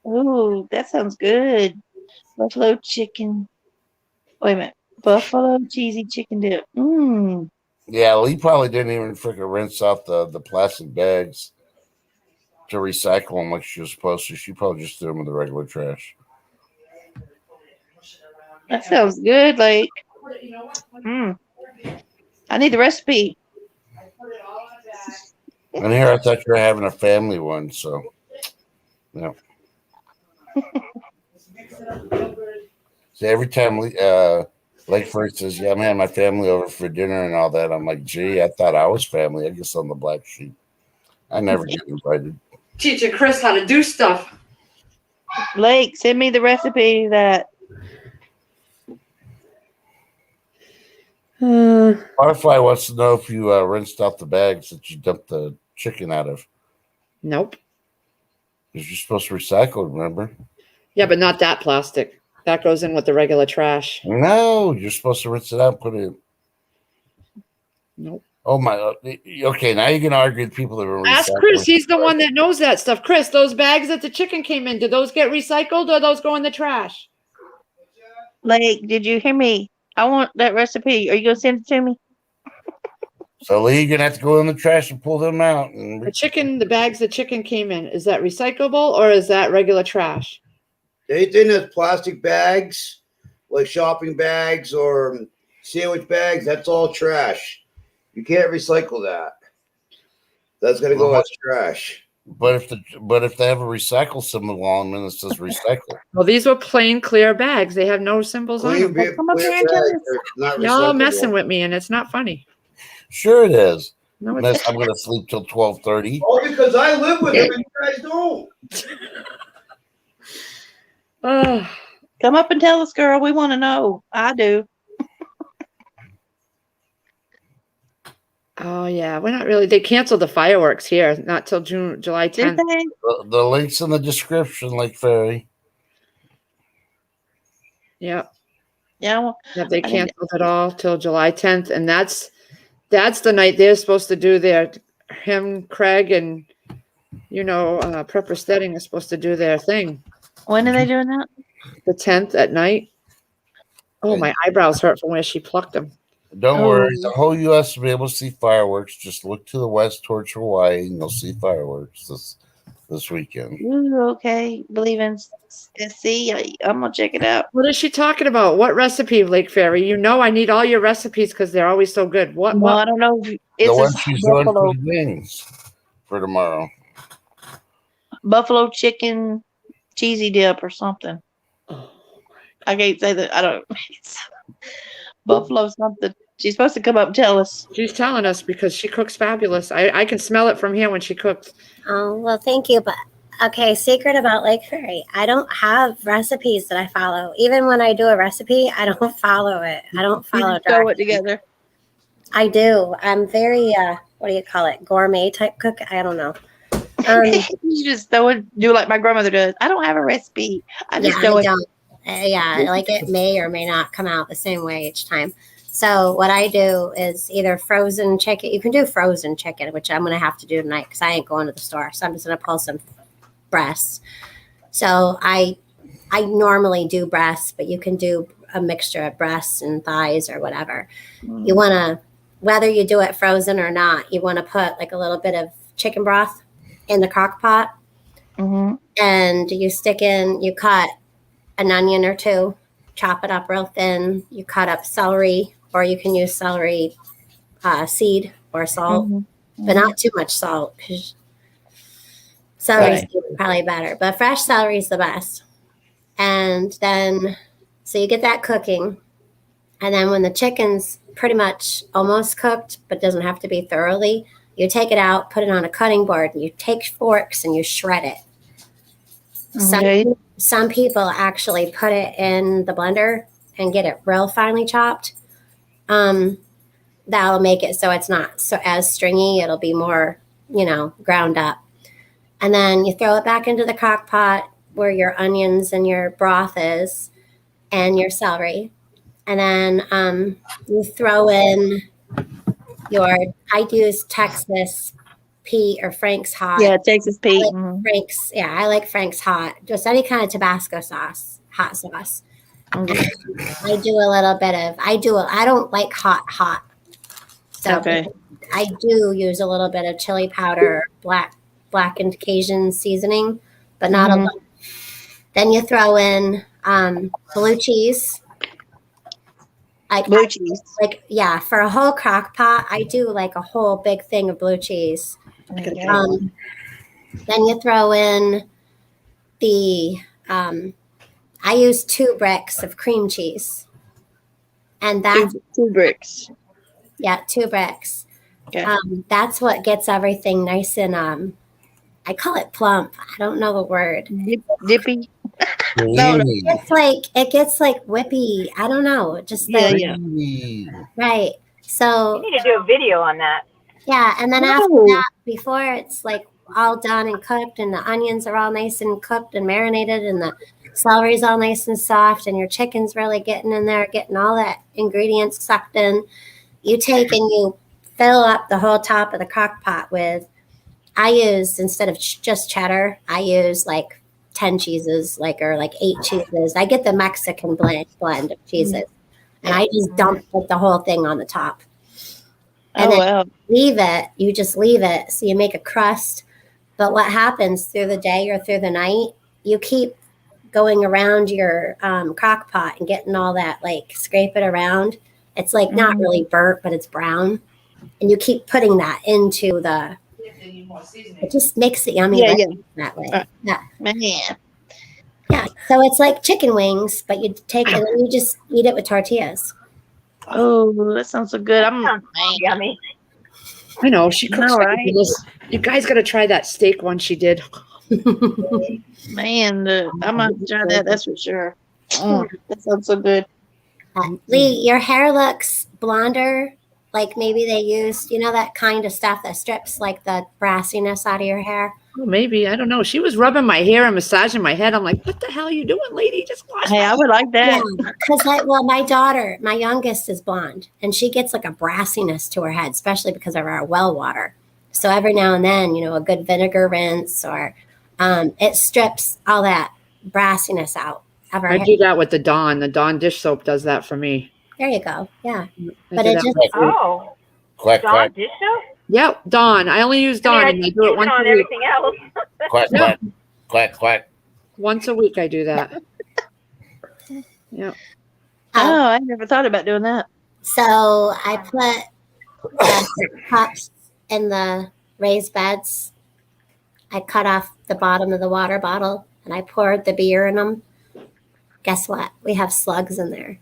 Ooh, that sounds good. Buffalo chicken. Wait a minute. Buffalo cheesy chicken dip. Mmm. Yeah, Lee probably didn't even freaking rinse out the plastic bags to recycle them like she was supposed to. She probably just threw them in the regular trash. That sounds good. Like, I need the recipe. And here I thought you were having a family one, so yeah. So every time Lake First says, "Yeah, I'm having my family over for dinner and all that," I'm like, "Gee, I thought I was family. I guess I'm the black sheep. I never get invited." teaching Chris how to do stuff. Blake, send me the recipe of that. Firefly wants to know if you rinsed out the bags that you dumped the chicken out of. Nope. Because you're supposed to recycle, remember? Yeah, but not that plastic. That goes in with the regular trash. No, you're supposed to rinse it out and put it in. Nope. Oh my. Okay, now you're going to argue with people that are Ask Chris. He's the one that knows that stuff. Chris, those bags that the chicken came in, do those get recycled or those go in the trash? Blake, did you hear me? I want that recipe. Are you going to send it to me? So Lee, you're going to have to go in the trash and pull them out. And The bags the chicken came in, is that recyclable or is that regular trash? Anything that's plastic bags, like shopping bags or sandwich bags, that's all trash. You can't recycle that. That's gonna go as trash. But if they have a recycle symbol on them and it says recycle. Well, these were plain clear bags. They have no symbols on them. Come up here and tell us. Y'all messing with me, and it's not funny. Sure it is. No, it's Unless I'm going to sleep till 12:30. Oh, because I live with them and you guys don't. Oh, Come up and tell us, girl. We want to know. I do. oh yeah, we're not really. They canceled the fireworks here, not till July Did 10th. they? The link's in the description, Lake Ferry. Yep. Yeah. Well, Yep, they canceled it all till July 10th, and that's the night they're supposed to do Craig, and Prepper Steading is supposed to do their thing. when are they doing that? The 10th at night. Oh, my eyebrows hurt from where she plucked them. Don't worry, the whole U.S. will be able to see fireworks. Just look to the west towards Hawaii, and you'll see fireworks this weekend. Ooh, okay. Believe in SC. I'm gonna check it out. What is she talking about? What recipe, Lake Ferry? I need all your recipes because they're always so good. No, I What? don't know. The It's one a she's doing buffalo, for the wings for tomorrow. buffalo chicken cheesy dip or something. Oh, I can't say that. I don't. It's buffalo something. She's supposed to come up and tell us. she's telling us because she cooks fabulous. I can smell it from here when she cooks. Oh, well, thank you. But okay, secret about Lake Ferry. I don't have recipes that I follow. Even when I do a recipe, I don't follow it. I don't You follow just throw it directions. together. I do. I'm very, what do you call it? Gourmet type cook. I don't know. You just throw it. Do like my grandmother does. I don't have a recipe. I just Yeah, throw I it. don't. Like it may or may not come out the same way each time. So what I do is either frozen chicken. You can do frozen chicken, which I'm going to have to do tonight because I ain't going to the store. So I'm just going to pull some breasts. So I normally do breasts, but you can do a mixture of breasts and thighs or whatever. You want to, whether you do it frozen or not, you want to put like a little bit of chicken broth in the crock pot Mm-hmm. and you cut an onion or two, chop it up real thin. You cut up celery, or you can use celery seed or salt, but not too much salt. 'Cause celery seed is probably better, but fresh celery is the best. And then, so you get that cooking. And then when the chicken's pretty much almost cooked, but doesn't have to be thoroughly, you take it out, put it on a cutting board, and you take forks and you shred it. Okay. Some people actually put it in the blender and get it real finely chopped. That'll make it so it's not so as stringy. It'll be more, ground up. And then you throw it back into the crock pot where your onions and your broth is and your celery. And then you throw in I use Texas Pete or Frank's Hot. Yeah, Texas Pete. Frank's, I like Frank's Hot. Just any kind of Tabasco sauce, hot sauce. Okay. I do a little bit of, I don't like hot. So Okay. I do use a little bit of chili powder, blackened Cajun seasoning, but not a lot. Then you throw in blue cheese. Blue cheese. For a whole crock pot, I do like a whole big thing of blue cheese. Okay. Then you throw in I use 2 bricks of cream cheese. And that's, Two bricks. 2 bricks. Okay. That's what gets everything nice and I call it plump. I don't know the word. Dippy. No, Creamy. It gets like whippy. I don't know. Just Yeah, the yeah. Creamy. right. So You need to do a video on that. yeah, and then after Oh. that, before it's like all done and cooked, and the onions are all nice and cooked and marinated, and the celery's all nice and soft, and your chicken's really getting in there, getting all that ingredients sucked in. You take and you fill up the whole top of the crock pot with. I use instead of just cheddar, I use like 10 cheeses, or like 8 cheeses. I get the Mexican blend of cheeses, and I just dump like the whole thing on the top. And Oh, then wow. you just leave it. So you make a crust. But what happens through the day or through the night, you keep going around your crock pot and getting all that, like scrape it around. It's like not really burnt, but it's brown. And you keep putting that into it just makes it yummy Yeah, yeah. that way. Man. Yeah. So it's like chicken wings, but you take it and you just eat it with tortillas. Oh, that sounds so good. Sounds yummy. I know she cooks. All like right. this. You guys got to try that steak one she did. Man, I'm going to try that. That's for sure. That sounds so good. Lee, your hair looks blonder. Like maybe they used, that kind of stuff that strips like the brassiness out of your hair. Oh, maybe, I don't know. She was rubbing my hair and massaging my head. I'm like, what the hell are you doing, lady? Just wash. Hey, I would like that. Yeah, because my daughter, my youngest, is blonde, and she gets like a brassiness to her head, especially because of our well water. So every now and then, a good vinegar rinse or it strips all that brassiness out of her I hair. do that with the Dawn. The Dawn dish soap does that for me. There you go. Yeah, I but do it that just with- Oh, Quack, Dawn quack, dish soap? Yep, Dawn. I only use Dawn, and I do it use once on a week. everything else. quack, Yeah. quack, quack, quack. Once a week, I do that. Yeah. Oh, I never thought about doing that. So I put the cups in the raised beds. I cut off the bottom of the water bottle and I poured the beer in them. Guess what? We have slugs in there.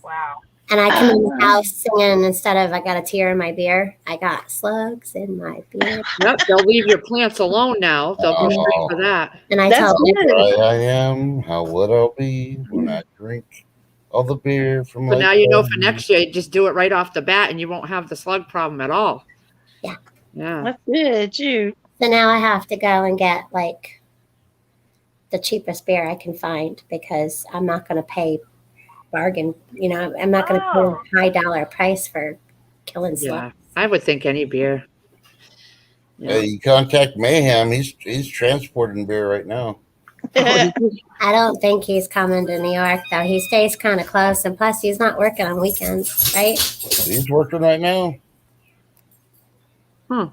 Wow. And I come in the house singing instead of I got a tear in my beer. I got slugs in my beer. Yep, they'll leave your plants alone now. They'll go straight for that. And I That's tell them, good. Dry I am, how would I be when I drink all the beer from But Lake now you know for Bonneville? next year, just do it right off the bat and you won't have the slug problem at all. Yeah. Yeah. That's good. You. so now I have to go and get like the cheapest beer I can find because I'm not going to pay bargain. I'm not going to Oh. pay a high dollar price for killing Yeah. slugs. I would think any beer. Yeah. Hey, you contact Mayhem. He's transporting beer right now. I don't think he's coming to New York though. He stays kind of close, and plus he's not working on weekends, right? He's working right now. Hmm.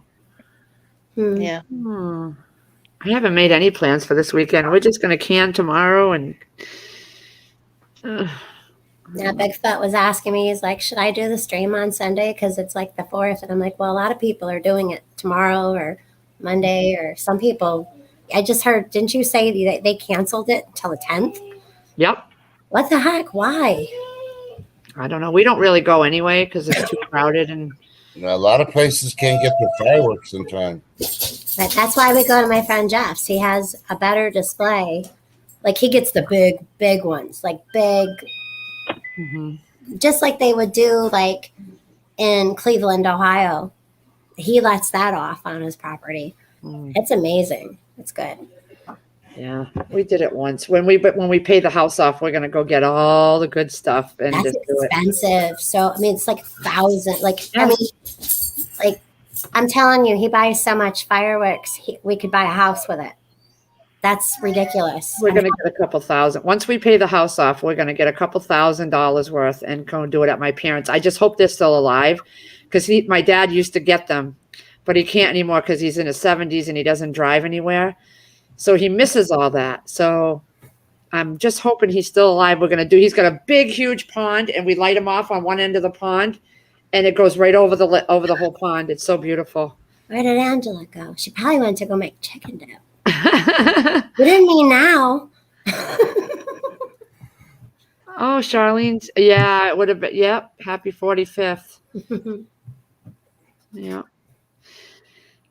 Yeah. I haven't made any plans for this weekend. We're just going to can tomorrow and. Now Bigfoot was asking me, he's like, should I do the stream on Sunday because it's like the 4th? And I'm like, well, a lot of people are doing it tomorrow or Monday, or some people. I just heard, didn't you say they canceled it until the 10th? Yep. What the heck? Why? I don't know. We don't really go anyway because it's too crowded and. A lot of places can't get their fireworks in time. But that's why we go to my friend Jeff's. He has a better display. Like he gets the big ones, like big, just like they would do like in Cleveland, Ohio. He lets that off on his property. It's amazing. It's good. Yeah, we did it once. When we pay the house off, we're gonna go get all the good stuff and That's just do it. expensive. So I mean, it's like 1,000. Like I Yeah. mean, like I'm telling you, he buys so much fireworks. We could buy a house with it. That's ridiculous. We're gonna get a couple thousand. Once we pay the house off, we're gonna get a couple $1,000 worth and go do it at my parents'. I just hope they're still alive, because my dad used to get them, but he can't anymore because he's in his 70s and he doesn't drive anywhere. So he misses all that. So I'm just hoping he's still alive. He's got a big, huge pond, and we light him off on one end of the pond, and it goes right over the whole pond. It's so beautiful. Where did Angela go? She probably went to go make chicken dip. You didn't mean now. Oh, Charlene's. Yeah, it would have been. Yep. Happy 45th. Yeah.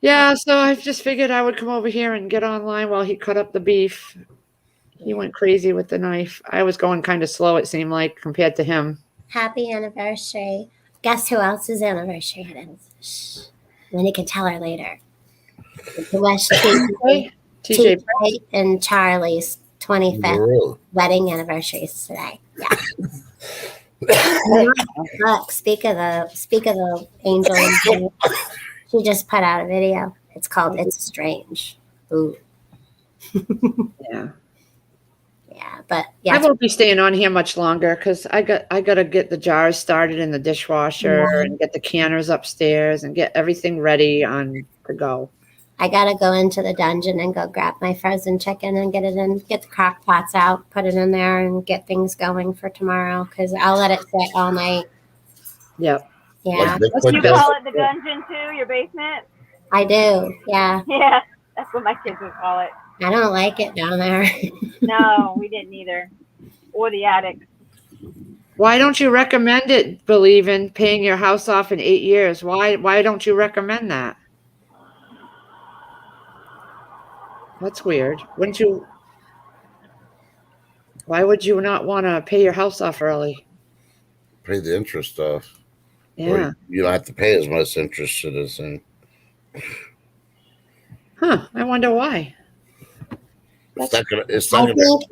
Yeah, so I just figured I would come over here and get online while he cut up the beef. He went crazy with the knife. I was going kind of slow, it seemed like, compared to him. Happy anniversary. Guess who else's anniversary it is? Shh. Then you can tell her later. It's the West Hey, TJ, TJ and Charlie's 25th Really? wedding anniversary is today. Yeah. Look, speak of the angel. She just put out a video. It's called "It's Strange." Ooh, yeah. yeah, but I yeah, won't be staying on here much longer because I gotta get the jars started in the dishwasher and get the canners upstairs and get everything ready on to go. I gotta go into the dungeon and go grab my frozen chicken and get it in, get the crock pots out, put it in there, and get things going for tomorrow. Because I'll let it sit all night. Yep. Yeah, Like Bigfoot You does? call it the dungeon too, your basement? I do. Yeah, Yeah, that's what my kids would call it. I don't like it down there. No, we didn't either. Or the attic. Why don't you recommend it, Believe in paying your house off in 8 years? Why don't you recommend that? That's weird. Wouldn't you? Why would you not want to pay your house off early? Pay the interest off. Yeah. Or you don't have to pay as much interest to this thing. Huh. I wonder why. It's not gonna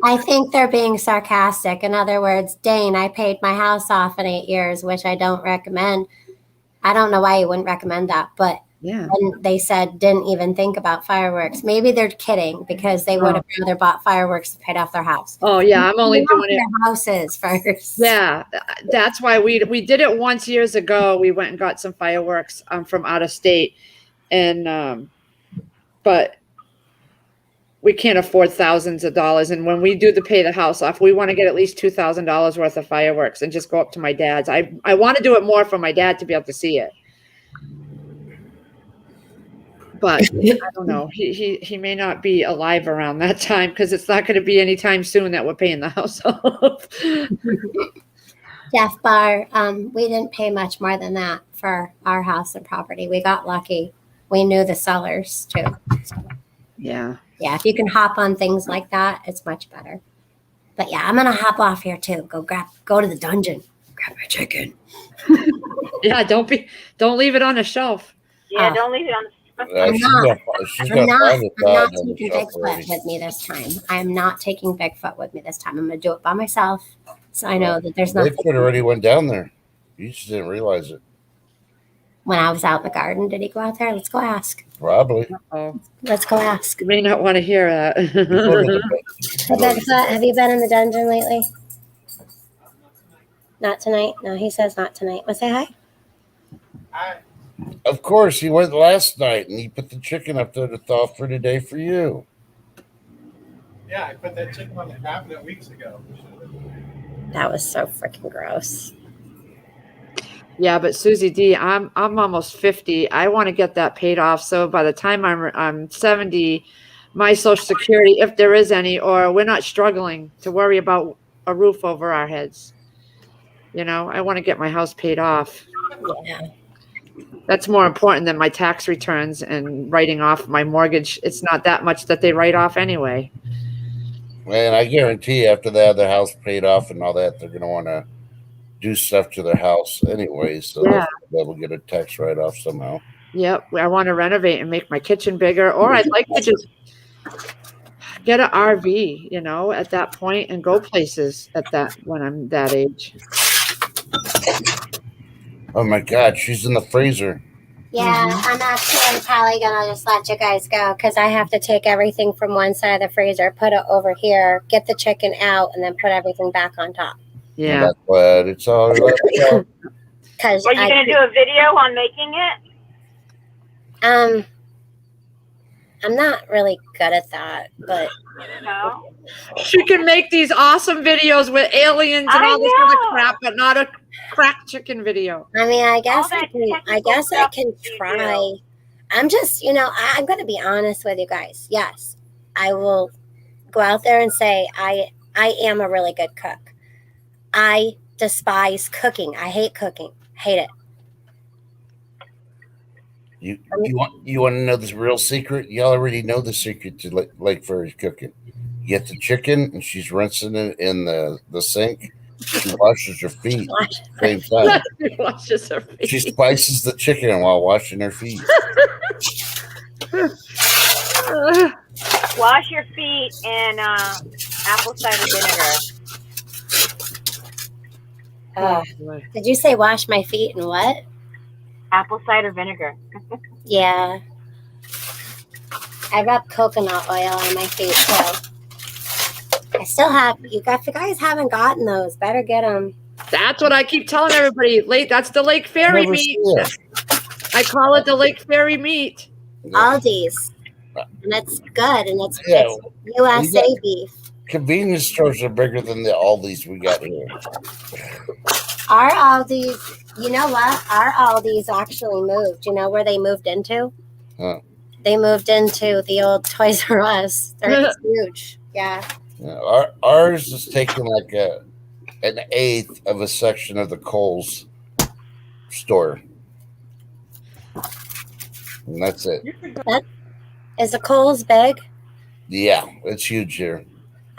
I think they're being sarcastic. In other words, Dane, I paid my house off in 8 years, which I don't recommend. I don't know why you wouldn't recommend that, but Yeah. and they said didn't even think about fireworks. Maybe they're kidding because they would have rather bought fireworks and paid off their house. Oh yeah. I'm only doing it. Their houses first. Yeah. That's why we did it once years ago. We went and got some fireworks from out of state, and but we can't afford thousands of dollars. And when we do pay the house off, we want to get at least $2,000 worth of fireworks and just go up to my dad's. I want to do it more for my dad to be able to see it. But I don't know. He may not be alive around that time because it's not going to be anytime soon that we're paying the house off. Jeff Barr, we didn't pay much more than that for our house and property. We got lucky. We knew the sellers too. Yeah. Yeah, if you can hop on things like that, it's much better. But yeah, I'm gonna hop off here too. Go to the dungeon. Grab my chicken. Yeah. Don't leave it on a shelf. Yeah, Oh. don't leave it on the she's I'm gonna not find the dog on the taking shelf Bigfoot already. with me this time. I'm not taking Bigfoot with me this time. I'm gonna do it by myself. So I know that there's nothing. Bigfoot already went down there. You just didn't realize it. When I was out in the garden, did he go out there? Let's go ask. Probably. Oh, Let's go ask. you may not want to hear that. Hey, Bigfoot, have you been in the dungeon lately? Not tonight. No, he says not tonight. Want to say hi? Of course, he went last night and he put the chicken up there to thaw for today for you. Yeah, I put that chicken on the cabinet weeks ago. That was so freaking gross. Yeah, but Susie D, I'm almost 50. I want to get that paid off. So by the time I'm 70, my Social Security, if there is any, or we're not struggling to worry about a roof over our heads. You know, I want to get my house paid off. Yeah. That's more important than my tax returns and writing off my mortgage. It's not that much that they write off anyway. Man, I guarantee you after they have their house paid off and all that, they're going to want to do stuff to their house anyway. So Yeah. they'll get a tax write-off somehow. Yep. I want to renovate and make my kitchen bigger, or I'd like to just get an RV, you know, at that point and go places when I'm that age. Oh my God, she's in the freezer. Yeah, I'm actually probably gonna just let you guys go because I have to take everything from one side of the freezer, put it over here, get the chicken out, and then put everything back on top. Yeah. That's what it's all about. Because Are you going to do a video on making it? I'm not really good at that, but No. She can make these awesome videos with aliens and I all this other know. crap, but not a cracked chicken video. I mean, I guess that I can technical stuff can you try. do. I'm just, I'm going to be honest with you guys. Yes, I will go out there and say I am a really good cook. I despise cooking. I hate cooking. Hate it. You want to know this real secret? You already know the secret to Lake Fairy's cooking. You get the chicken and she's rinsing it in the sink. She washes her feet same time. Washes her feet. She spices the chicken while washing her feet. Wash your feet in apple cider vinegar. Did you say wash my feet and what? Apple cider vinegar. Yeah. I rub coconut oil on my feet too. I still have. You guys haven't gotten those. Better get them. That's what I keep telling everybody. That's the Lake Fairy Never meat. see it. I call it the Lake Fairy meat. Aldi's, and it's good, and it's Yeah. USA beef. Convenience stores are bigger than the Aldi's we got here. Our Aldi's. You know what? Our Aldi's actually moved. You know where they moved into? Huh. They moved into the old Toys R Us. They're huge. Yeah. Yeah, ours is taking like an eighth of a section of the Kohl's store, and that's it. Is the Kohl's big? Yeah, it's huge here,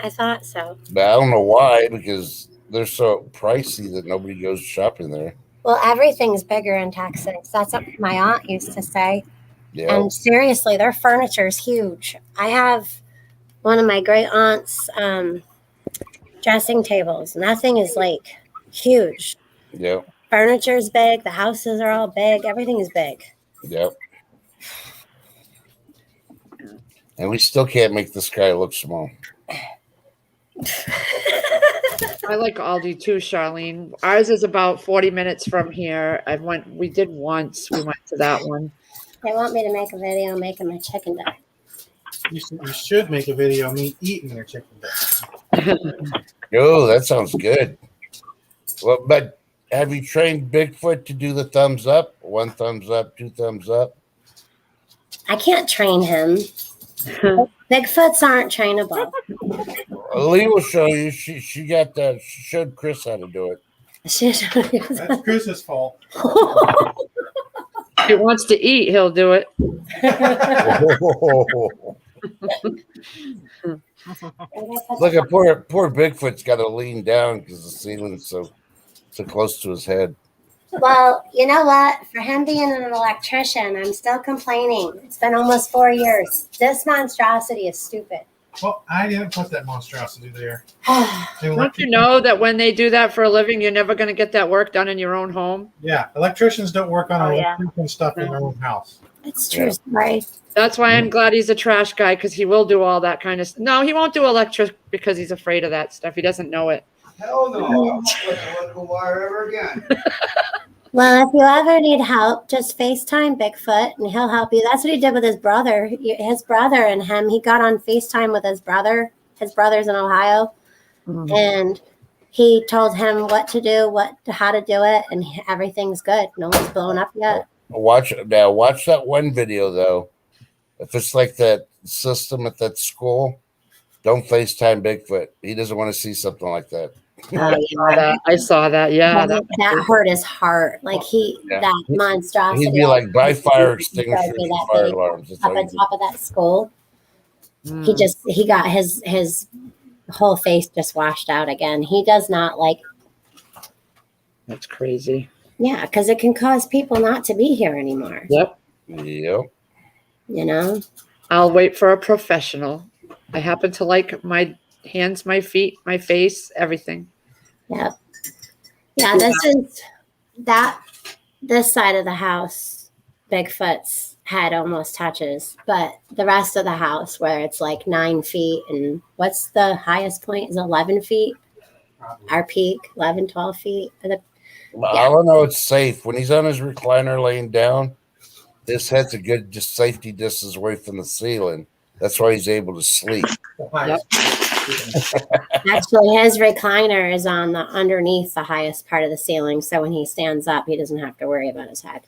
I thought so. but I don't know why, because they're so pricey that nobody goes shopping there. Well, everything's bigger in Texas. That's what my aunt used to say. Yeah, And seriously, their furniture is huge. I have one of my great aunt's dressing tables, and that thing is like huge. yep, Furniture's big. The houses are all big. Everything is big. yep. And we still can't make the sky look small. I like Aldi too, Charlene. Ours is about 40 minutes from here. We did once. We went to that one. They want me to make a video making my chicken dip. You should make a video of me eating your chicken breast. Oh, that sounds good. Well, but have you trained Bigfoot to do the thumbs up? 1 thumbs up, 2 thumbs up. I can't train him. Bigfoots aren't trainable. Lee will show you. She got that. She showed Chris how to do it. That's Chris's fault. If he wants to eat, he'll do it. Look at poor Bigfoot's got to lean down because the ceiling's so close to his head. Well, you know what? For him being an electrician, I'm still complaining. It's been almost 4 years. This monstrosity is stupid. Well, I didn't put that monstrosity there. Don't you know that when they do that for a living, you're never going to get that work done in your own home? Yeah, electricians don't work on Oh, yeah. electrical stuff in their own house. It's true, right? That's why I'm glad he's a trash guy, because he will do all that kind of stuff. No, he won't do electric because he's afraid of that stuff. He doesn't know it. Hell no. I won't touch electrical wire ever again. Well, if you ever need help, just FaceTime Bigfoot and he'll help you. That's what he did with his brother. His brother and him, he got on FaceTime with his brother. His brother's in Ohio. Mhm. And he told him what to do, how to do it, and everything's good. No one's blown up yet. Watch that one video though. If it's like that system at that school, don't FaceTime Bigfoot. He doesn't want to see something like that. I saw that. Yeah. That hurt his heart. Like Yeah. that monstrosity. He'd be like, buy fire He extinguishers showed me and that fire video alarms. That's up all on you do. top of that skull. He got his whole face just washed out again. He does not like. That's crazy. Yeah, because it can cause people not to be here anymore. Yep. Yep. You know. I'll wait for a professional. I happen to like my hands, my feet, my face, everything. Yep. Yeah, this side of the house, Bigfoot's head almost touches, but the rest of the house where it's like 9 feet and what's the highest point is 11 feet? Our peak, 11, 12 feet. I don't know. It's safe when he's on his recliner laying down. His head's a good just safety distance away from the ceiling. That's why he's able to sleep. Yep. Actually, his recliner is on the underneath the highest part of the ceiling, so when he stands up, he doesn't have to worry about his head.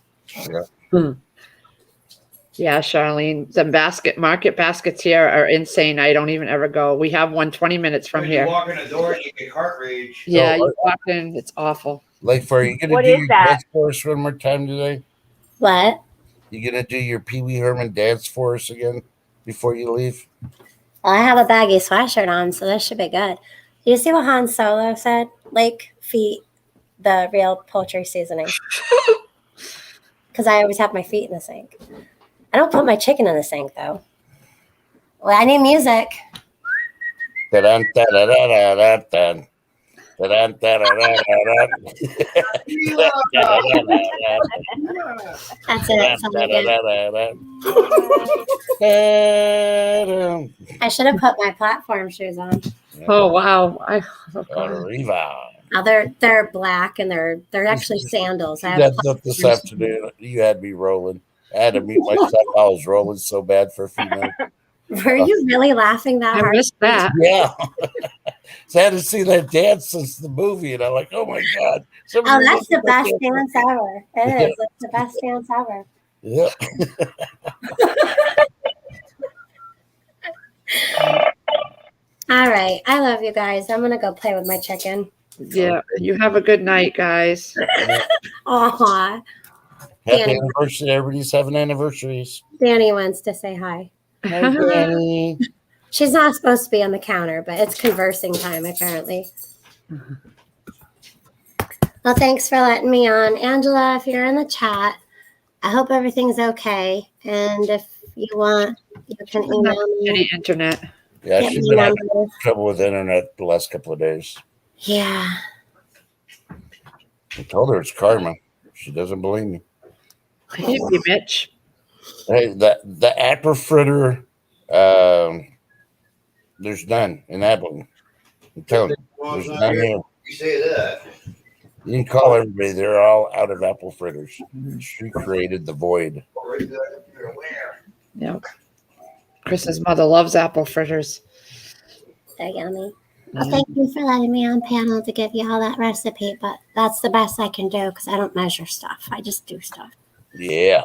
Yeah, Charlene, the market baskets here are insane. I don't even ever go. We have one 20 minutes from When here. you walk in the door and you get heart rage. Yeah, you walk in, it's awful. Like, are you going to What do is your that? test course one more time today? What? You gonna do your Pee Wee Herman dance for us again before you leave? Well, I have a baggy sweatshirt on, so this should be good. Do you see what Han Solo said? Lake, feet, the real poultry seasoning. Because I always have my feet in the sink. I don't put my chicken in the sink, though. Well, I need music. Da-dun, da-da-da-da-da-dun. Da-dun, da-da-da-da-da. That's it. Something good. Da-dun. I should have put my platform shoes on. Oh wow. Arriva. Now they're black and they're actually sandals. I You have got up this afternoon. You had me rolling. I had to mute myself. I was rolling so bad for a few minutes. Were you really laughing that I hard? missed that. Yeah. So I hadn't seen that dance since the movie, and I'm like, oh my God. Oh, that's the best dance ever. It is. It's the best dance ever. Yeah. All right. I love you guys. I'm going to go play with my chicken. Yeah. You have a good night, guys. Aw. Happy Danny. anniversary. Everybody's having anniversaries. Danny wants to say hi. Hi, Danny. She's not supposed to be on the counter, but it's conversing time apparently. Well, thanks for letting me on. Angela, if you're in the chat, I hope everything's okay. And if you want, you can email me. Shitty internet. Yeah, Get she's me been having numbers. trouble with the internet the last couple of days. Yeah. I told her it's karma. She doesn't believe me. Hey, Mitch. Hey, the apple fritter, there's none in Abilene. I'm telling you, Well, there's it's not none here. here. You say that. You can call everybody; they're all out of apple fritters. She created the void. Right there, you're aware. Yep. Chris's mother loves apple fritters. They're yummy. Well, thank you for letting me on panel to give you all that recipe, but that's the best I can do because I don't measure stuff. I just do stuff. Yeah,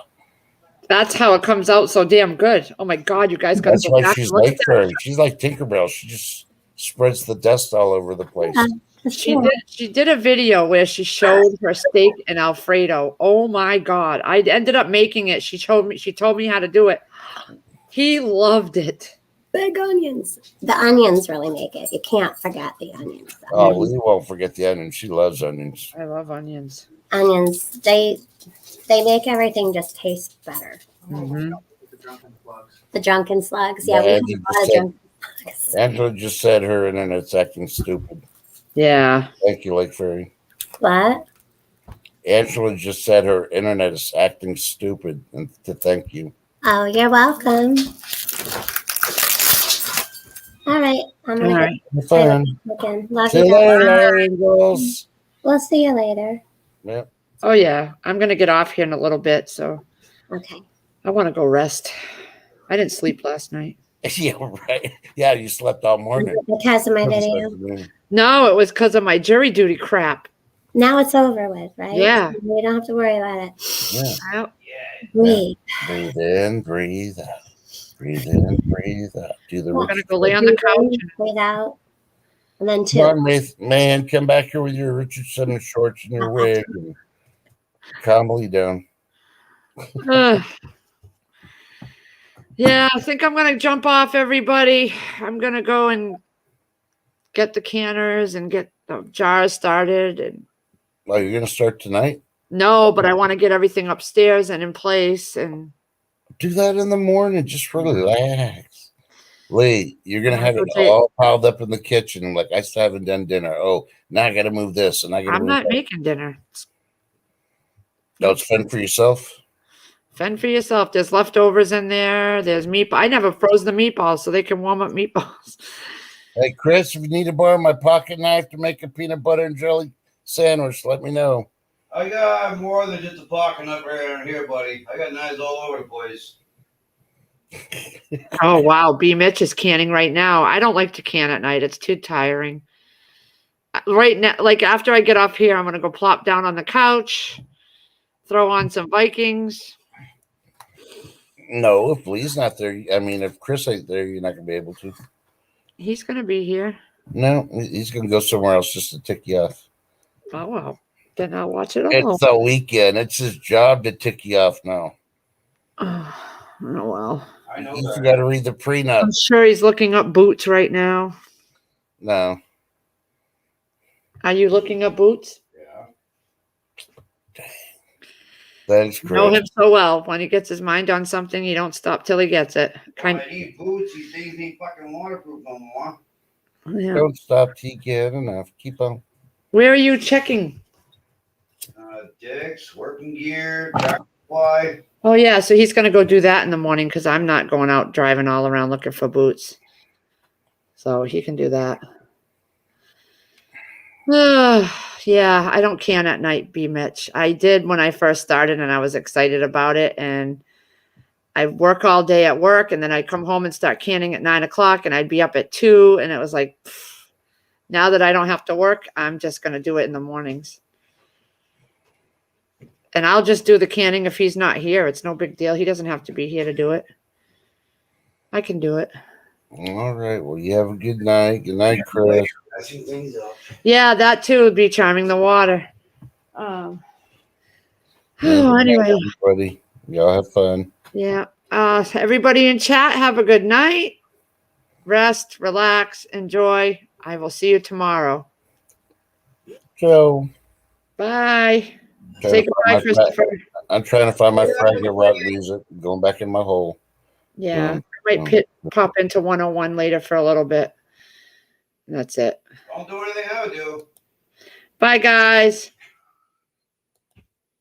That's how it comes out so damn good. Oh my God, you guys got that's to go why back she's and look at like her. She's like Tinkerbell. She just spreads the dust all over the place. She did a video where she showed her steak and Alfredo. Oh my God. I ended up making it. She told me how to do it. He loved it. Big onions. The onions really make it. You can't forget the onions. The Oh, we won't forget the onions. She loves onions. I love onions. onions, they make everything just taste better. Mhm. The drunken plugs. The drunken slugs. Yeah, we Yeah, have you a lot of just drunken slugs. Angela just said her internet's acting stupid. Yeah. Thank you, Lake Fairy. What? Angela just said her internet is acting stupid, and to thank you. Oh, you're welcome. All right. I'm All gonna right. Have fun. get looking. Love See you you guys. later, Angels. We'll see you later. Yeah. Oh yeah. I'm gonna get off here in a little bit, so Okay. I want to go rest. I didn't sleep last night. Yeah, right. Yeah, you slept all morning. Because of my video. No, it was because of my jury duty crap. Now it's over with, right? Yeah. We don't have to worry about it. Yeah. Well, Breathe. Breathe in, breathe out. Breathe in, breathe out. Do the I'm gonna go lay on the couch. Breathe out. And then two. Come on, man, come back here with your Richardson shorts and your wig and calmly down. Ugh. Yeah, I think I'm gonna jump off everybody. I'm gonna go and get the canners and get the jars started. And Oh, you're gonna start tonight? no, but I want to get everything upstairs and in place. And Do that in the morning. Just relax. Lee, you're gonna have it Okay. all piled up in the kitchen. Like I still haven't done dinner. Oh, now I gotta move this and I gotta I'm move not that. making dinner. No, it's fun for yourself. Fend for yourself. There's leftovers in there. There's meat. I never froze the meatballs so they can warm up meatballs. Hey, Chris, if you need to borrow my pocket knife to make a peanut butter and jelly sandwich, let me know. I got more than just a pocket knife right here, buddy. I got knives all over the place. Oh wow, B Mitch is canning right now. I don't like to can at night. It's too tiring. Right now, like after I get off here, I'm gonna go plop down on the couch, throw on some Vikings. No, if Lee's not there, I mean, if Chris ain't there, you're not gonna be able to. He's gonna be here. No, he's gonna go somewhere else just to tick you off. Oh well, then I'll watch it alone. It's the weekend. It's his job to tick you off now. Oh, well. I know You that. got to read the prenup. I'm sure he's looking up boots right now. No. Are you looking up boots? Yeah. Thanks, Know Chris. him so well. When he gets his mind on something, he don't stop till he gets it. When I need boots, these things ain't fucking waterproof no more. Yeah. Don't stop till you get enough. Keep on. Where are you checking? Dick's, working gear, Tractor Supply. Oh yeah, so he's gonna go do that in the morning because I'm not going out driving all around looking for boots. So he can do that. Yeah, I don't can at night, B Mitch. I did when I first started and I was excited about it. And I work all day at work and then I'd come home and start canning at 9 o'clock and I'd be up at 2. And it was like, now that I don't have to work, I'm just gonna do it in the mornings. And I'll just do the canning if he's not here. It's no big deal. He doesn't have to be here to do it. I can do it. All right. Well, you have a good night. Good night, Chris. Messing things up. Yeah, that too would be charming the water. Oh, anyway, Everybody, y'all have fun. yeah. Everybody in chat, have a good night. Rest, relax, enjoy. I will see you tomorrow. So, Bye. trying Say to goodbye, find my Christopher. I'm trying to find my fragment rock music. Going back in my hole. Yeah, I might pop into 101 later for a little bit. That's it. Don't do anything I would do. Bye, guys.